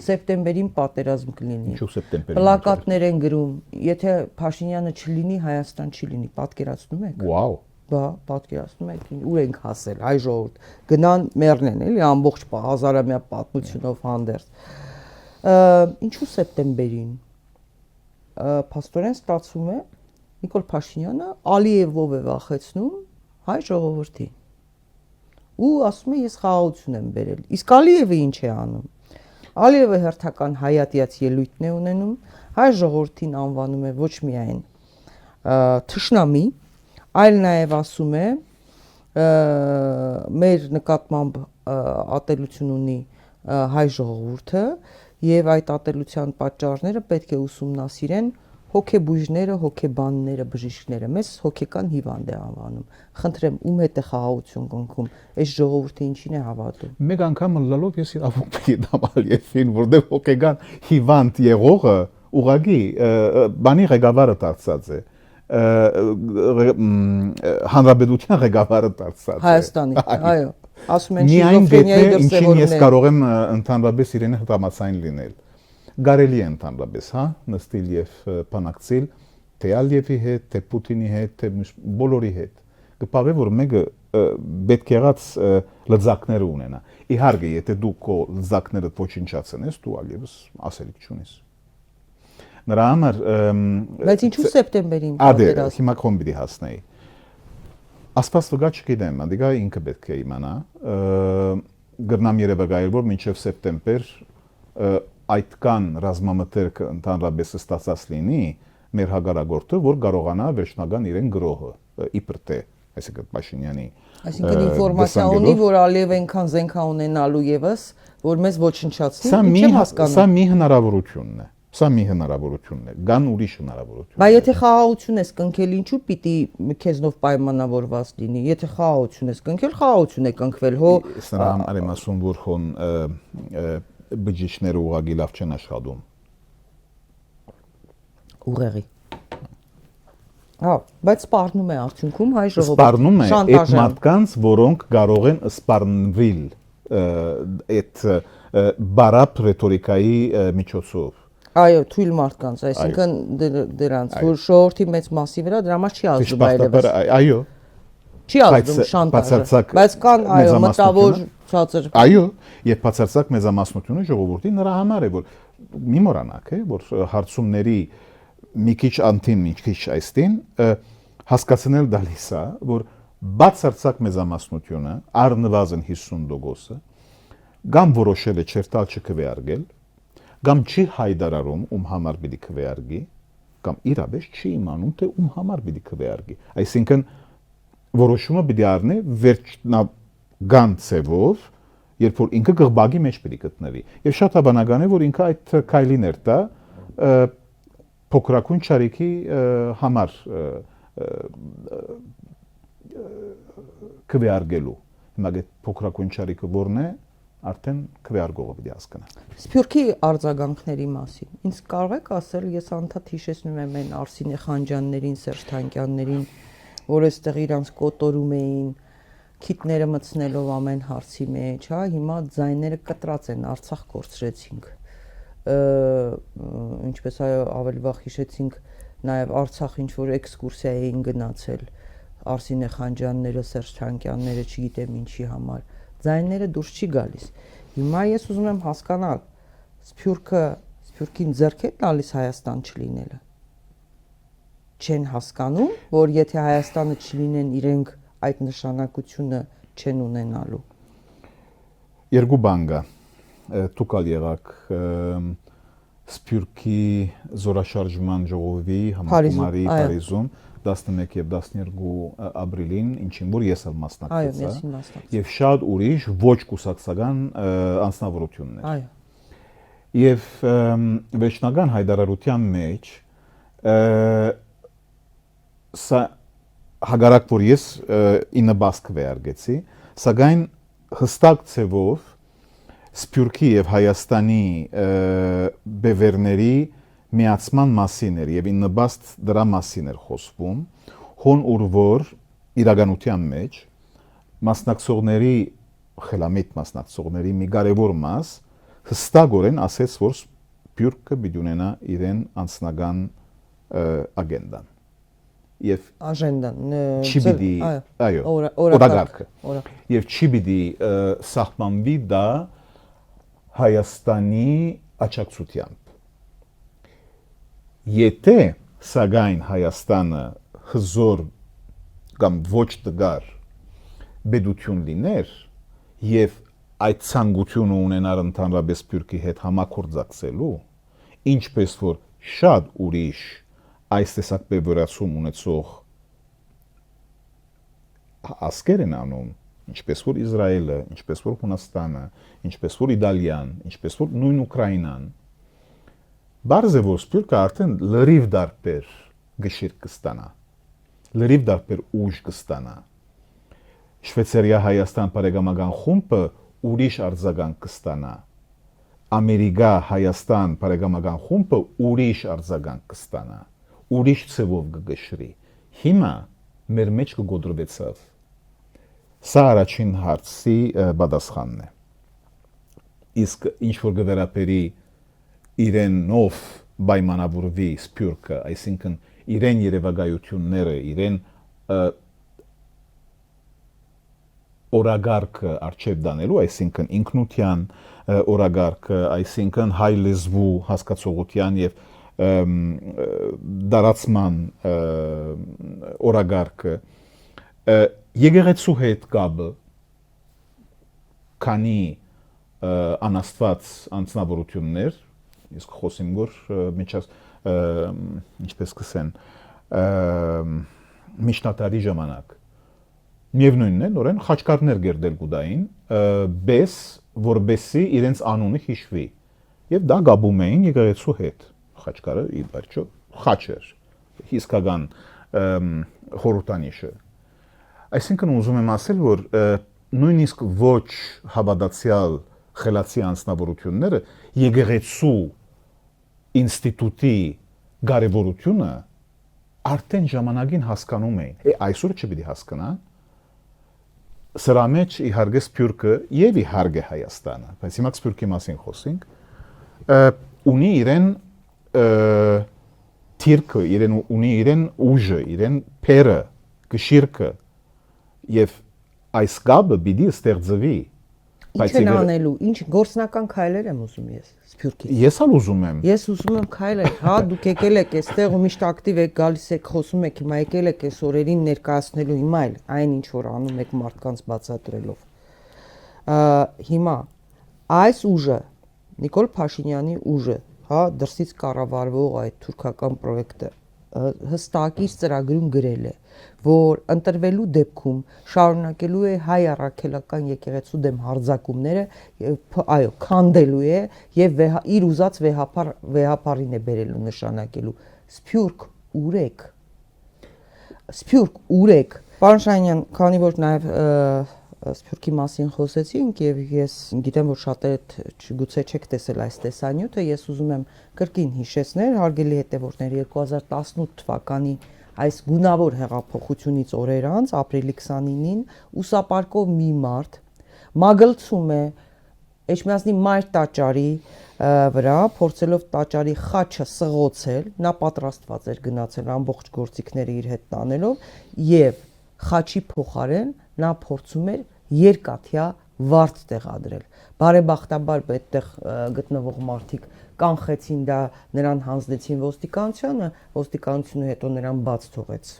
սեպտեմբերին պատերազմ կլինի։ Ինչու սեպտեմբերին։ Պլակատներ են գրում, եթե Փաշինյանը չլինի, Հայաստան չի լինի, պատկերացնում եք։ Վաու։ Բա, պատկերացնում եք, ուր ենք հասել, հայ ժողովուրդ, գնան մեռնեն, էլի, ամբողջ հազարամյա պատմությունով հանդերձ։ Ինչու սեպտեմբերին։ Փաստորեն ստացվում է, Նիկոլ Փաշինյանը Ալիևով է վախեցնում հայ ժողովրդին։ Ու ասում է, ես խաղաղություն եմ բերել։ Իսկ Ալիևը ինչ է անում։ Ալիևը հերթական հայատյաց ելույթն է ունենում, հայ ժողովրդին անվանում է ոչ միայն թշնամի, այլ նաև ասում է մեր նկատմամբ ատելություն ունի հայ ժողովուրդը եւ այդ ատելության պատճառները պետք է ուսումնասիրեն հոգեբույժները, հոգեբանները, բժիշկները, մեզ հոգեկան հիվանդ է անվանում։ Խնդրեմ, ում հետ է խաղաղություն կնքում, այս ժողովուրդը ինչին է հավատում։ Մեկ անգամ լալով ես իրավունք պիտի դամ Ալիևին, որտեղ հոգեկան հիվանդ եղողը ուղղակի բանի ղեկավարը դարձած է։ Հանրապետության ղեկավարը դարձած է։ Հայաստանի, այո, ասում են շիզոֆրենիայի դրսևորումներ։ Ինչին ես կարող եմ ընդհանրապես իրեն հրամացային լինել։ Կարելի է ընդհանրապես, հա, նստել եւ բանակցել թե Ալիևի հետ, թե Պուտինի հետ, թե բոլորի հետ։ Կպավե որ մեկը պետք եղած լծակները ունենա։ Իհարկե, եթե դու քո լծակները ոչնչացնես, դու Ալիևս ասելիք չունես։ Նրա համար բայց ինչու սեպտեմբերին պատերազմ։ Հիմա կոմ պիտի հասնեի։ Ասպաս վգա չգիտեմ, անդիգա ինքը պետք է իմանա։ Գրնամ երևակայել, որ մինչև սեպտեմբեր այդքան ռազմամթերքը ընդհանրապես ստացած լինի մեր հագարագործը, որ կարողանա վերջնական իրեն գրողը իբր թե, այսինքն Փաշինյանի։ Այսինքն ինֆորմացիա ունի, որ Ալիևը այնքան զենք է ունենալու եւս, որ մեզ ոչնչացնի, չեմ հասկանում։ Սա մի հնարավորությունն է։ Սա մի հնարավորությունն է, կան ուրիշ հնարավորություն։ Բայց եթե խաղաղություն ես կնքել, ինչու պիտի քեզնով պայմանավորված լինի։ Եթե խաղաղություն ես կնքել, խաղաղություն է կնքվել, հո։ Սրա համար եմ ասում, որ հոն բջիջները ուղղակի լավ չեն աշխատում։ Ուղեղի։ Հա, բայց սպառնում է արդյունքում հայ ժողովուրդը։ Սպառնում է այդ մարդկանց, որոնք կարող են սպառնվել այդ բարապ ռետորիկայի միջոցով։ Այո, թույլ մարդկանց, այսինքն դրանց, որ ժողովրդի մեծ մասի վրա դրա համար չի ազդում այլևս։ Այո։ Չի ազդում շանտաժը, բայց կան այո մտավոր ցածր։ Այո, եւ բացարձակ մեծամասնությունը ժողովրդի նրա համար է, որ մի մոռանաք, որ հարցումների մի քիչ անտին, մի քիչ այստին հասկացնել դալիս է, որ բացարձակ մեծամասնությունը առնվազն 50%-ը կամ որոշել է չերտալ չքվեարկել, կամ չի հայտարարում ում համար պիտի քվեարկի, կամ իրապես չի իմանում թե ում համար պիտի քվեարկի։ Այսինքն որոշումը պիտի առնի վերջնական ձևով, երբ որ ինքը գղբագի մեջ պիտի գտնվի։ Եվ շատ հավանական է, որ ինքը այդ քայլիներ տա փոքրակուն ճարիքի համար քվեարկելու։ Հիմա այդ փոքրակուն ճարիքը որն է, արդեն քվեարկողը պիտի հասկանա։ Սփյուռքի արձագանքների մասին։ Ինձ կարող եք ասել, ես անդադ հիշեցնում եմ այն Արսինե Խանջյաններին, Սերժ Թանկյաններին, որ այստեղ իրանց կոտորում էին, քիթները մտցնելով ամեն հարցի մեջ, հա, հիմա ձայները կտրած են, Արցախ կորցրեցինք։ Ինչպես այո ավելի վաղ հիշեցինք, նաև Արցախ ինչ որ էքսկուրսիա էին գնացել Արսինե Խանջյանները, Սերժ Թանկյանները, չգիտեմ ինչի համար, ձայները դուրս չի գալիս։ Հիմա ես ուզում եմ հասկանալ, Սփյուռքին ձեռք է տալիս Հայաստան չլինելը։ Չեն հասկանում, որ եթե Հայաստանը չլինեն, իրենք այդ նշանակությունը չեն ունենալու։ Երկու բան կա։ Դուք եղաք Սփյուռքի զորաշարժման ժողովի համագումարի Փարիզում 11 եւ 12 ապրիլին, ինչին որ ես էլ մասնակցեցա, եւ շատ ուրիշ ոչ կուսակցական անձնավորություններ։ Այո։ Եվ վերջնական հայտարարության մեջ սա հագարակ որ ես ինը բասկ վերարգեցի, սակայն հստակ ցևով Սփյուռքի եւ Հայաստանի բևերների միացման մասին էր եւ իննբաստ դրա մասին էր խոսվում, հոն որ իրականության մեջ մասնակցողների խելամիտ մասնակցողների մի կարևոր մաս հստակորեն ասեց, որ Սփյուռքը պիտի ունենա իրեն անձնական ագենդան եւ աժենդան չպիտի օրագարկը եւ չպիտի սահմանվի դա Հայաստանի աջակցությամբ։ Եթե սակայն Հայաստանը հզոր կամ ոչ տգար բեդություն լիներ եւ այդ ցանկությունը ունենար ընդհանրապես Սփյուռքի հետ համագործակցելու, ինչպես որ շատ ուրիշ այս տեսակ բևեռացում ունեցող ասկեր են անում, ինչպես որ Իսրայելը, ինչպես որ Հունաստանը, ինչպես որ Իտալիան, ինչպես որ նույն Ուկրաինան, բարձր որ Սփյուռքը արդեն լրիվ դարբեր գշիր կստանա, լրիվ դարբեր ուժ կստանա։ Շվեյցարիա Հայաստան բարեկամական խումբը ուրիշ արձագանք կստանա։ Ամերիկա Հայաստան բարեկամական խումբը ուրիշ արձագանք կստանա, ուրիշ ցևով կգշրի։ Հիմա մեր մեջ կգոդրվեցավ։ Սա առաջին հարցի պատասխանն է։ Իսկ ինչ որ գվերապերի իրենով պայմանավորվի Սփյուռքը, այսինքն իրեն երևակայությունները, իրեն օրագարկը արժեվ դանելու, այսինքն ինքնության օրագարկը, այսինքն հայ լեզվու հասկացողության եւ դարացման օրագարկը եկեղեցու հետ կապը քանի անաստված անձնավորություններ, իսկ խոսեմ որ միջած ինչպես կսեն միջնատարի ժամանակ միևնույնն է նորեն խաչկարներ գերդել գուդային բես որբեսի իրենց անունը հիշվի եւ դա գաբում էին եկեղեցու հետ խաչկարը ի վերջո խաչ էր իսկական խորհրդանիշը այսինքն ուզում եմ ասել որ նույնիսկ ոչ հավատացյալ խելացի անձնավորությունները եկեղեցու ինստիտուտի կարևորությունը արդեն ժամանակին հասկանում էին այսօր չպիտի հասկանան սրա մեջ իհարկե Սփյուռքը եւ իհարկե Հայաստանը բայց հիմա Սփյուռքի մասին խոսենք ունի իրեն թիրքը իրեն ունի իրեն ուժը իրեն փերը գշիրքը եւ այս գաբը պիտի ստեղծվի Ինչ են անելու, ինչ գործնական քայլեր եմ ուզում ես Սփյուռքից։ Ես ալ ուզում եմ։ Ես ուզում եմ քայլեր, հա դուք եկել եք այստեղ ու միշտ ակտիվ եք գալիս եք խոսում եք, հիմա եկել եք այս օրերին ներկայացնելու հիմա էլ այն ինչ որ անում եք մարդկանց բացատրելով։ Հիմա այս ուժը Նիկոլ Փաշինյանի ուժը, հա դրսից կառավարվող այդ թուրքական պրոյեկտը հստակից ծրագրում գրել է, որ ընտրվելու դեպքում շարունակելու է հայ առաքելական եկեղեցու դեմ հարձակումները, այո, քանդելու է եւ իր ուզած վեհապարին է բերելու նշանակելու։ Սփյուռք ուրեք։ Սփյուռք ուրեք։ Պարոն Շահինյան, քանի որ նաեւ Սփյուռքի մասին խոսեցինք եւ ես գիտեմ որ շատերը գուցե չեք տեսել այս տեսանյութը, ես ուզում եմ կրկին հիշեցնել հարգելի հետևորդներ 2018 թվականի այս գունավոր հեղափոխությունից օրեր անց ապրիլի 29-ին ուսապարկով մի մարդ մագլցում է Էջմիածնի մայր տաճարի վրա փորձելով տաճարի խաչը սղոցել, նա պատրաստված էր գնացել ամբողջ գործիքները իր հետ տանելով եւ խաչի փոխարեն նա փորձում էր երկաթյա վարդ տեղադրել։ Բարեբախտաբար այդտեղ գտնվող մարդիկ կանխեցին դա, նրան հանձնեցին ոստիկանությանը, ոստիկանությունը հետո նրան բաց թողեց։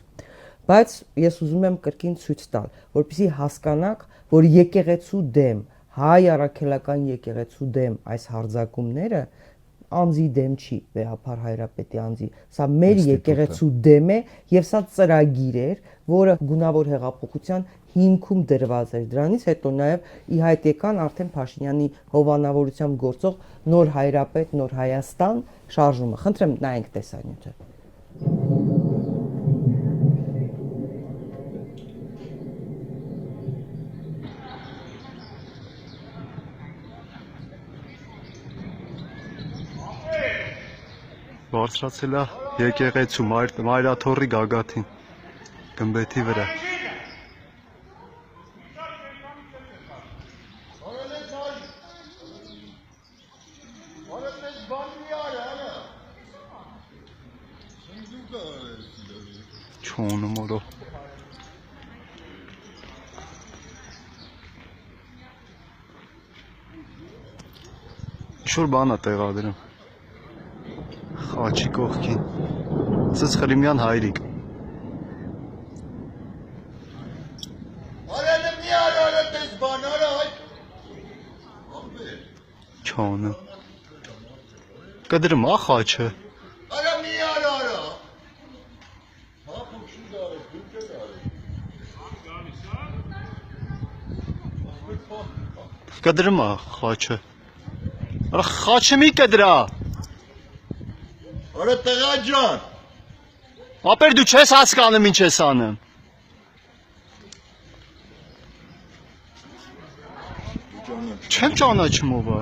Բայց ես ուզում եմ կրկին ցույց տալ, որպեսզի հասկանաք, որ եկեղեցու դեմ, հայ առաքելական եկեղեցու դեմ այս հարձակումները անձի դեմ չի, Վեհափար Հայրապետի անձի, սա մեր եկեղեցու դեմ է եւ սա ծրագիր էր, որը գունավոր հեղափոխության հիմքում դրված էր։ Դրանից հետո նաեւ ի հայտ եկան արդեն Փաշինյանի հովանավորությամբ գործող նոր Հայրապետ, նոր Հայաստան շարժումը։ Խնդրեմ նայենք տեսանյութը։ Բարձրացել է եկեղեցու մայրաթոռի գագաթին գմբեթի վրա։ Չոնում օրո։ Ինչ-որ բան է տեղադրում։ Խաչի կողքին Ծծխրիմյան հայրիկ։ Չոնում։ Կդրում ա խաչը։ Կդրում ա խաչը։ Արա խաչը մի կդրա։ Արա տղա ջան։ Ապեր դու չես հասկանում ինչ ես անում։ Չեմ ճանաչում ով է։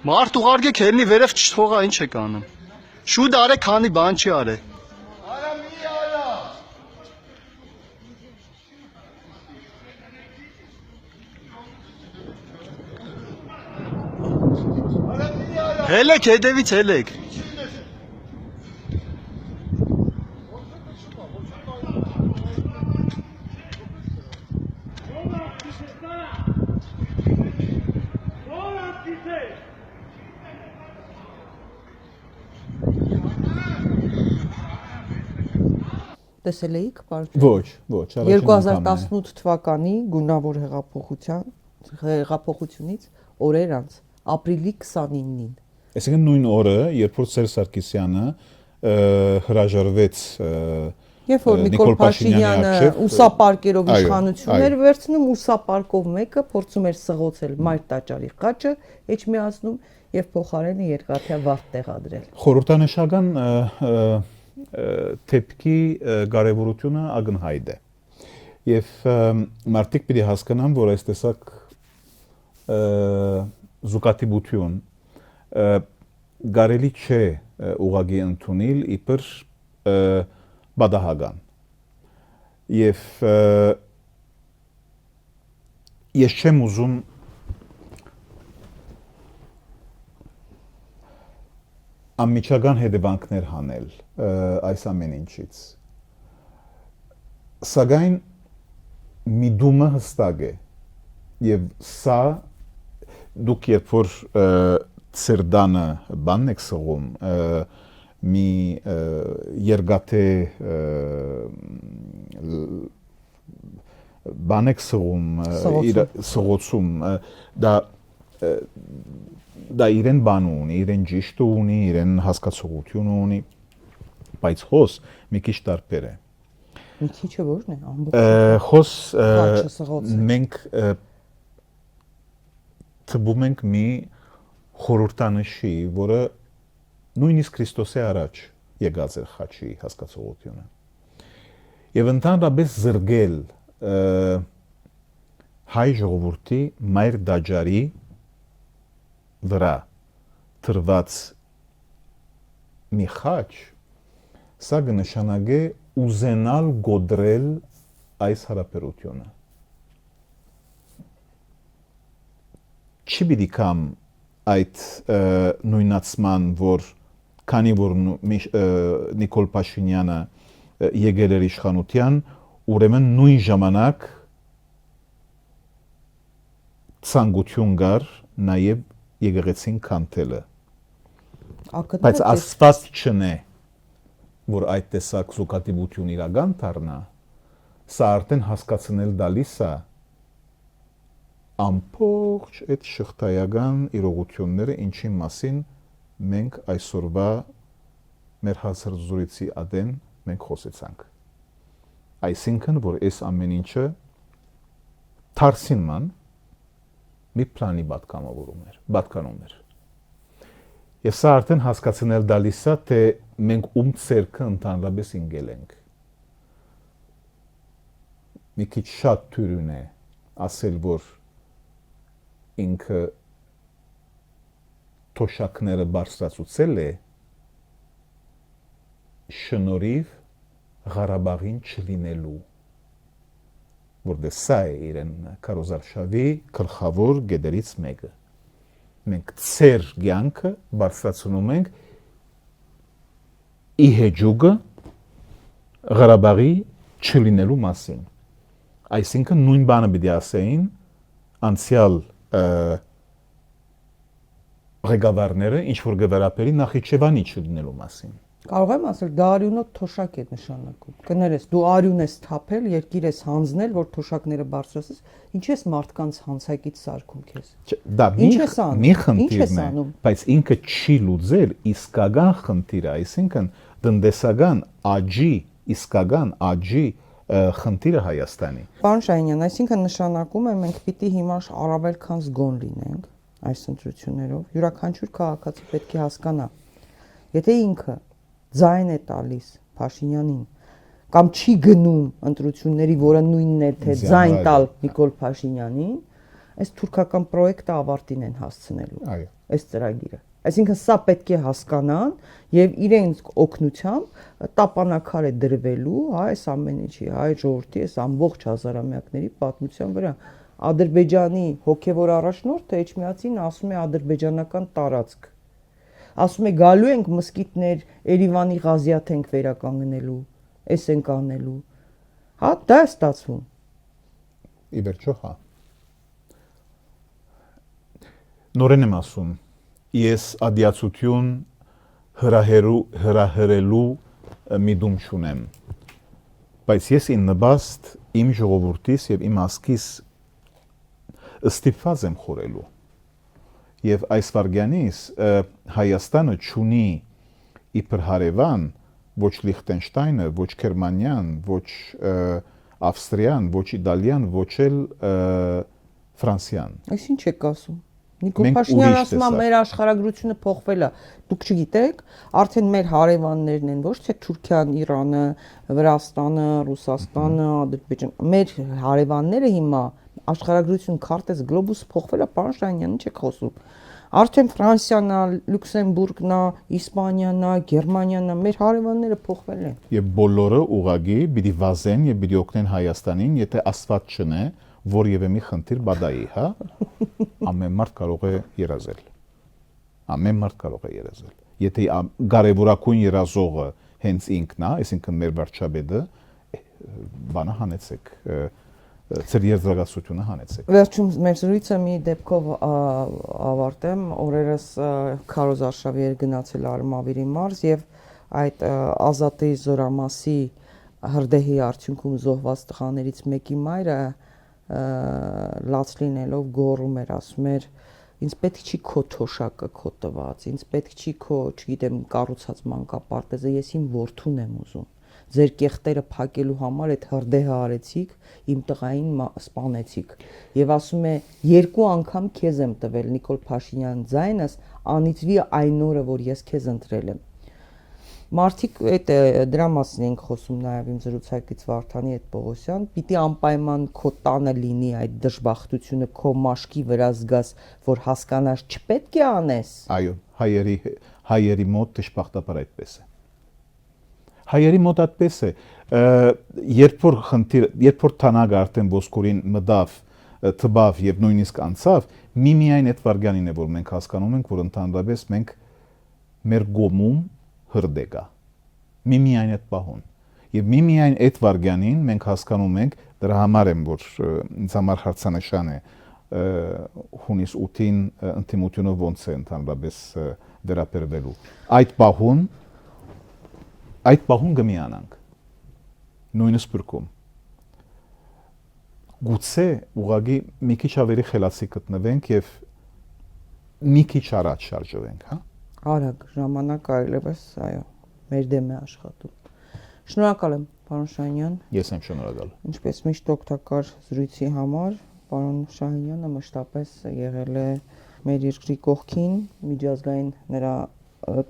Մարդ ուղարկեք հելնի վերև չթողա, ինչ եք անում։ Շուտ արեք, քանի բան չի արել։ Արա մի արա։ Հելեք, հետևից հելեք։ Տեսել էիք, պարոն։ Ոչ, ոչ, 2018 թվականի գունավոր հեղափոխությունից օրեր անց, ապրիլի 29-ին։ Այսինքն նույն օրը, երբ որ Սերժ Սարգսյանը հրաժարվեց Երբ որ Նիկոլ Փաշինյանը ուսապարկերով իշխանություն էր վերցնում, ուսապարկով մեկը փորձում էր սղոցել մայր տաճարի խաչը, Էջմիածնում եւ փոխարենը երկաթյա վարդ տեղադրել։ Խորհրդանշական թեփքի կարևորությունը ակնհայտ է։ Եվ մարդիկ պիտի հասկանան, որ այս տեսակ զուգատիբություն կարելի չէ ուղղակի ընդունել իբր բադահական։ Եվ ես չեմ ուզում անմիջական հետևանքներ հանել այս ամեն ինչից։ Սակայն միտումը հստակ է եւ սա դուք երբ որ ծերդանը բանն եք սղում մի երգաթե բան եք սղում սղոցում դա իրեն բան ունի, իրեն ճիշտ ունի, իրեն հասկացողություն ունի, բայց հոս մի քիչ տարբեր է։ Մի քիչը ո՞րն է, ամբողջ։ Հոս մենք թվում ենք մի խորհրդանշի, որը նույնիսկ Քրիստոսի առաջ եկած էր խաչի հասկացողությունը։ Եվ ընդհանրապես զրկել հայ ժողովրդի մայր տաճարի վրա թրված մի խաչ Սա կնշանակե ուզենալ գոդրել այս հարաբերությունը։ Չի պիտի կամ այդ նույնացման, որ քանի որ Նիկոլ Փաշինյանը եկել էր իշխանության, ուրեմն նույն ժամանակ ցանկություն կար նաև եկեղեցին քանթելը։ Բայց աստված չնե, որ այդ տեսակ զուգադիպություն իրական դառնա, սա արդեն հասկացնել տալիս է ամբողջ այդ շղթայական իրողությունները, ինչի մասին մենք այսօրվա մեր հարցազրույցի ադեն մենք խոսեցանք։ Այսինքն, որ այս ամեն ինչը թարսինման մի պլանի պատկանում էր։ Եվ սա արդեն հասկացնել տալիս է, թե մենք ում ցերկը ընդհանրապես ինգել ենք։ Մի քիչ շատ թյուրին է ասել, որ ինքը թոշակները բարձրացուցել է շնորհիվ Ղարաբաղին չլինելու, որտեղ սա է իրեն Քարոզարշավի գլխավոր գեդերից մեկը։ Մենք ծեր կյանքը բարձրացնում ենք ի հեջուկը Ղարաբաղի չլինելու մասին։ Այսինքն նույն բանը պիտի ասեին անցյալ ղեկավարները, ինչ որ գվերապերի Նախիջևանի չլինելու մասին։ Կարող եմ ասել, դա արյունոտ թոշակ է նշանակում։ Կներես, դու արյուն ես թափել, երկիր ես հանձնել, որ թոշակները բարձրացես, ինչ ես մարդկանց հանցակից սարքում քեզ։ Դա մի խնդիրն է, բայց ինքը չի լուծել իսկական խնդիրը, այսինքն տնտեսական իսկական աճի խնդիրը Հայաստանի։ Պարոն Շահինյան, այսինքն նշանակում է մենք պիտի հիմա առավել քան զգոն լինենք այս ընտրություններով։ Յուրաքանչյուր քաղաքացի պետք է հասկանա, եթե ինքը ձայն է տալիս Փաշինյանին կամ չի գնում ընտրությունների, որը նույնն է թե ձայն տալ Նիկոլ Փաշինյանին, այս թուրքական պրոյեկտը ավարտին են հասցնելու։ Այո։ Այս ծրագիրը։ Այսինքն սա պետք է հասկանան եւ իրենց օգնությամբ տապանակար է դրվելու, այս ամեն ինչի, հայ ժողովրդի, այս ամբողջ հազարամյակների պատմության վրա։ Ադրբեջանի հոգեվոր առաջնորդը Էջմիածին ասում է ադրբեջանական տարածք։ Ասում է գալու ենք մսկիթներ, Երևանի Ղազիաթ ենք վերականգնելու, էս ենք անելու։ Հա, դա է ստացվում։ Ի վերջո, հա։ Նորեն եմ ասում, ես ադիացություն հրահրելու միտում չունեմ, բայց ես իննբաստ իմ ժողովրդիս եւ իմ ազգիս ստիպված եմ խորելու։ Եվ այս վարգյանից Հայաստանը չունի իբր հարևան ոչ Լիխտենշտայնը, ոչ Գերմանիան, ոչ Ավստրիան, ոչ Իտալիան, ոչ էլ Ֆրանսիան։ Այս ինչ եք ասում։ Նիկոլ Փաշինյանը ասում է մեր աշխարհագրությունը փոխվել է։ Դուք չգիտեք, արդեն մեր հարևաններն են, ոչ թե Թուրքիան, Իրանը, Վրաստանը, Ռուսաստանը, Ադրբեջանը, մեր հարևանները հիմա աշխարհագրություն քարտեզ գլոբուսը փոխվել է, պարոն Շահինյան, ինչ եք խոսում։ Արդեն Ֆրանսիան, Լյուքսեմբուրգն, Իսպանիան, Գերմանիան, մեր հարևանները փոխվել են։ Եվ բոլորը ուղղակի պիտի վազեն եւ պիտի օգնեն Հայաստանին, եթե Աստված չնե, որևէ մի խնդիր բադայի, հա։ Ամեն մարդ կարող է երազել։ Ամեն մարդ կարող է երազել։ Եթե կարևորագույն երազողը հենց ինքն է, այսինքն մեր վարչապետը, բանը հանեցեք, ծեր երազողությունը հանեցեք։ Վերջում մեր զրույցը մի դեպքով ավարտեմ, օրերս Քարոզարշավի էր գնացել Արմավիրի մարզ եւ այդ Ազատի զորամասի հրդեհի արդյունքում զոհված տղաներից մեկի մայրը լաց լինելով գոռում էր, ասում էր, ինձ պետք չի քո թոշակը, քո տված, ինձ պետք չի քո, չգիտեմ, կառուցած մանկապարտեզը, ես իմ որդուն եմ ուզում։ Ձեր կեղտերը փակելու համար այդ հրդեհը արեցիք, իմ տղային սպանեցիք։ Եվ ասում է, երկու անգամ քեզ եմ տվել Նիկոլ Փաշինյան ձայնս, անիծվի այն օրը, որ ես քեզ ընտրել եմ։ Մարդիկ այդ դրա մասին ենք խոսում նաև իմ զրուցակից Վարդանի հետ Պողոսյան, պիտի անպայման քո տանը լինի այդ դժբախտությունը, քո մաշկի վրա զգաս, որ հասկանաս չպետք է անես։ Այո, հայերի մոտ դժբախտաբար այդպես է։ Հայերի մոտ այդպես է, երբ որ Թանագը արդեն ոսկորին մտավ, թվավ եւ նույնիսկ անցավ, միայն այդ վարգյանին է, որ մենք հասկանում ենք, որ ընդհանրապես մենք մեր գոմում հրդեգա։ Միայն այդ պահուն։ Եվ միայն այդ վարգյանին մենք հասկանում ենք, դրա համար եմ, որ ինձ համար հարցանշան է հունիս 8-ին ընդդիմությունը ոնց է ընդհանրապես վերաբերվելու։ Այդ պահուն կմիանանք։ Նույն սպրկում։ Գուցե ուղղակի մի քիչ ավելի խելացի գտնվենք եւ մի քիչ առաջ շարժվենք, հա։ Արագ ժամանակ այլևս, այո, մեր դեմ է աշխատում։ Շնորհակալ եմ, պարոն Շահինյան։ Ես եմ շնորհակալ։ Ինչպես միշտ օգտակար զրույցի համար, պարոն Շահինյանը մշտապես եղել է մեր երկրի կողքին, միջազգային նրա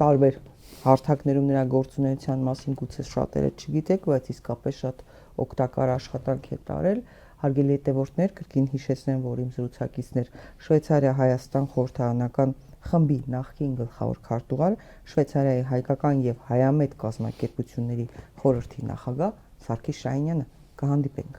տարբեր հարթակներում նրա գործունեության մասին գուցե շատերը չգիտեք, բայց իսկապես շատ օգտակար աշխատանք է տարել։ Հարգելի հետևորդներ, կրկին հիշեցնեմ, որ իմ զրուցակիցներ Շվեյցարիա-Հայաստան խորհրդարանական խմբի նախկին գլխավոր քարտուղար, Շվեյցարիայի հայկական եւ հայամետ կազմակերպությունների խորհրդի նախագահ Սարգիս Շահինյանը։ Կհանդիպենք։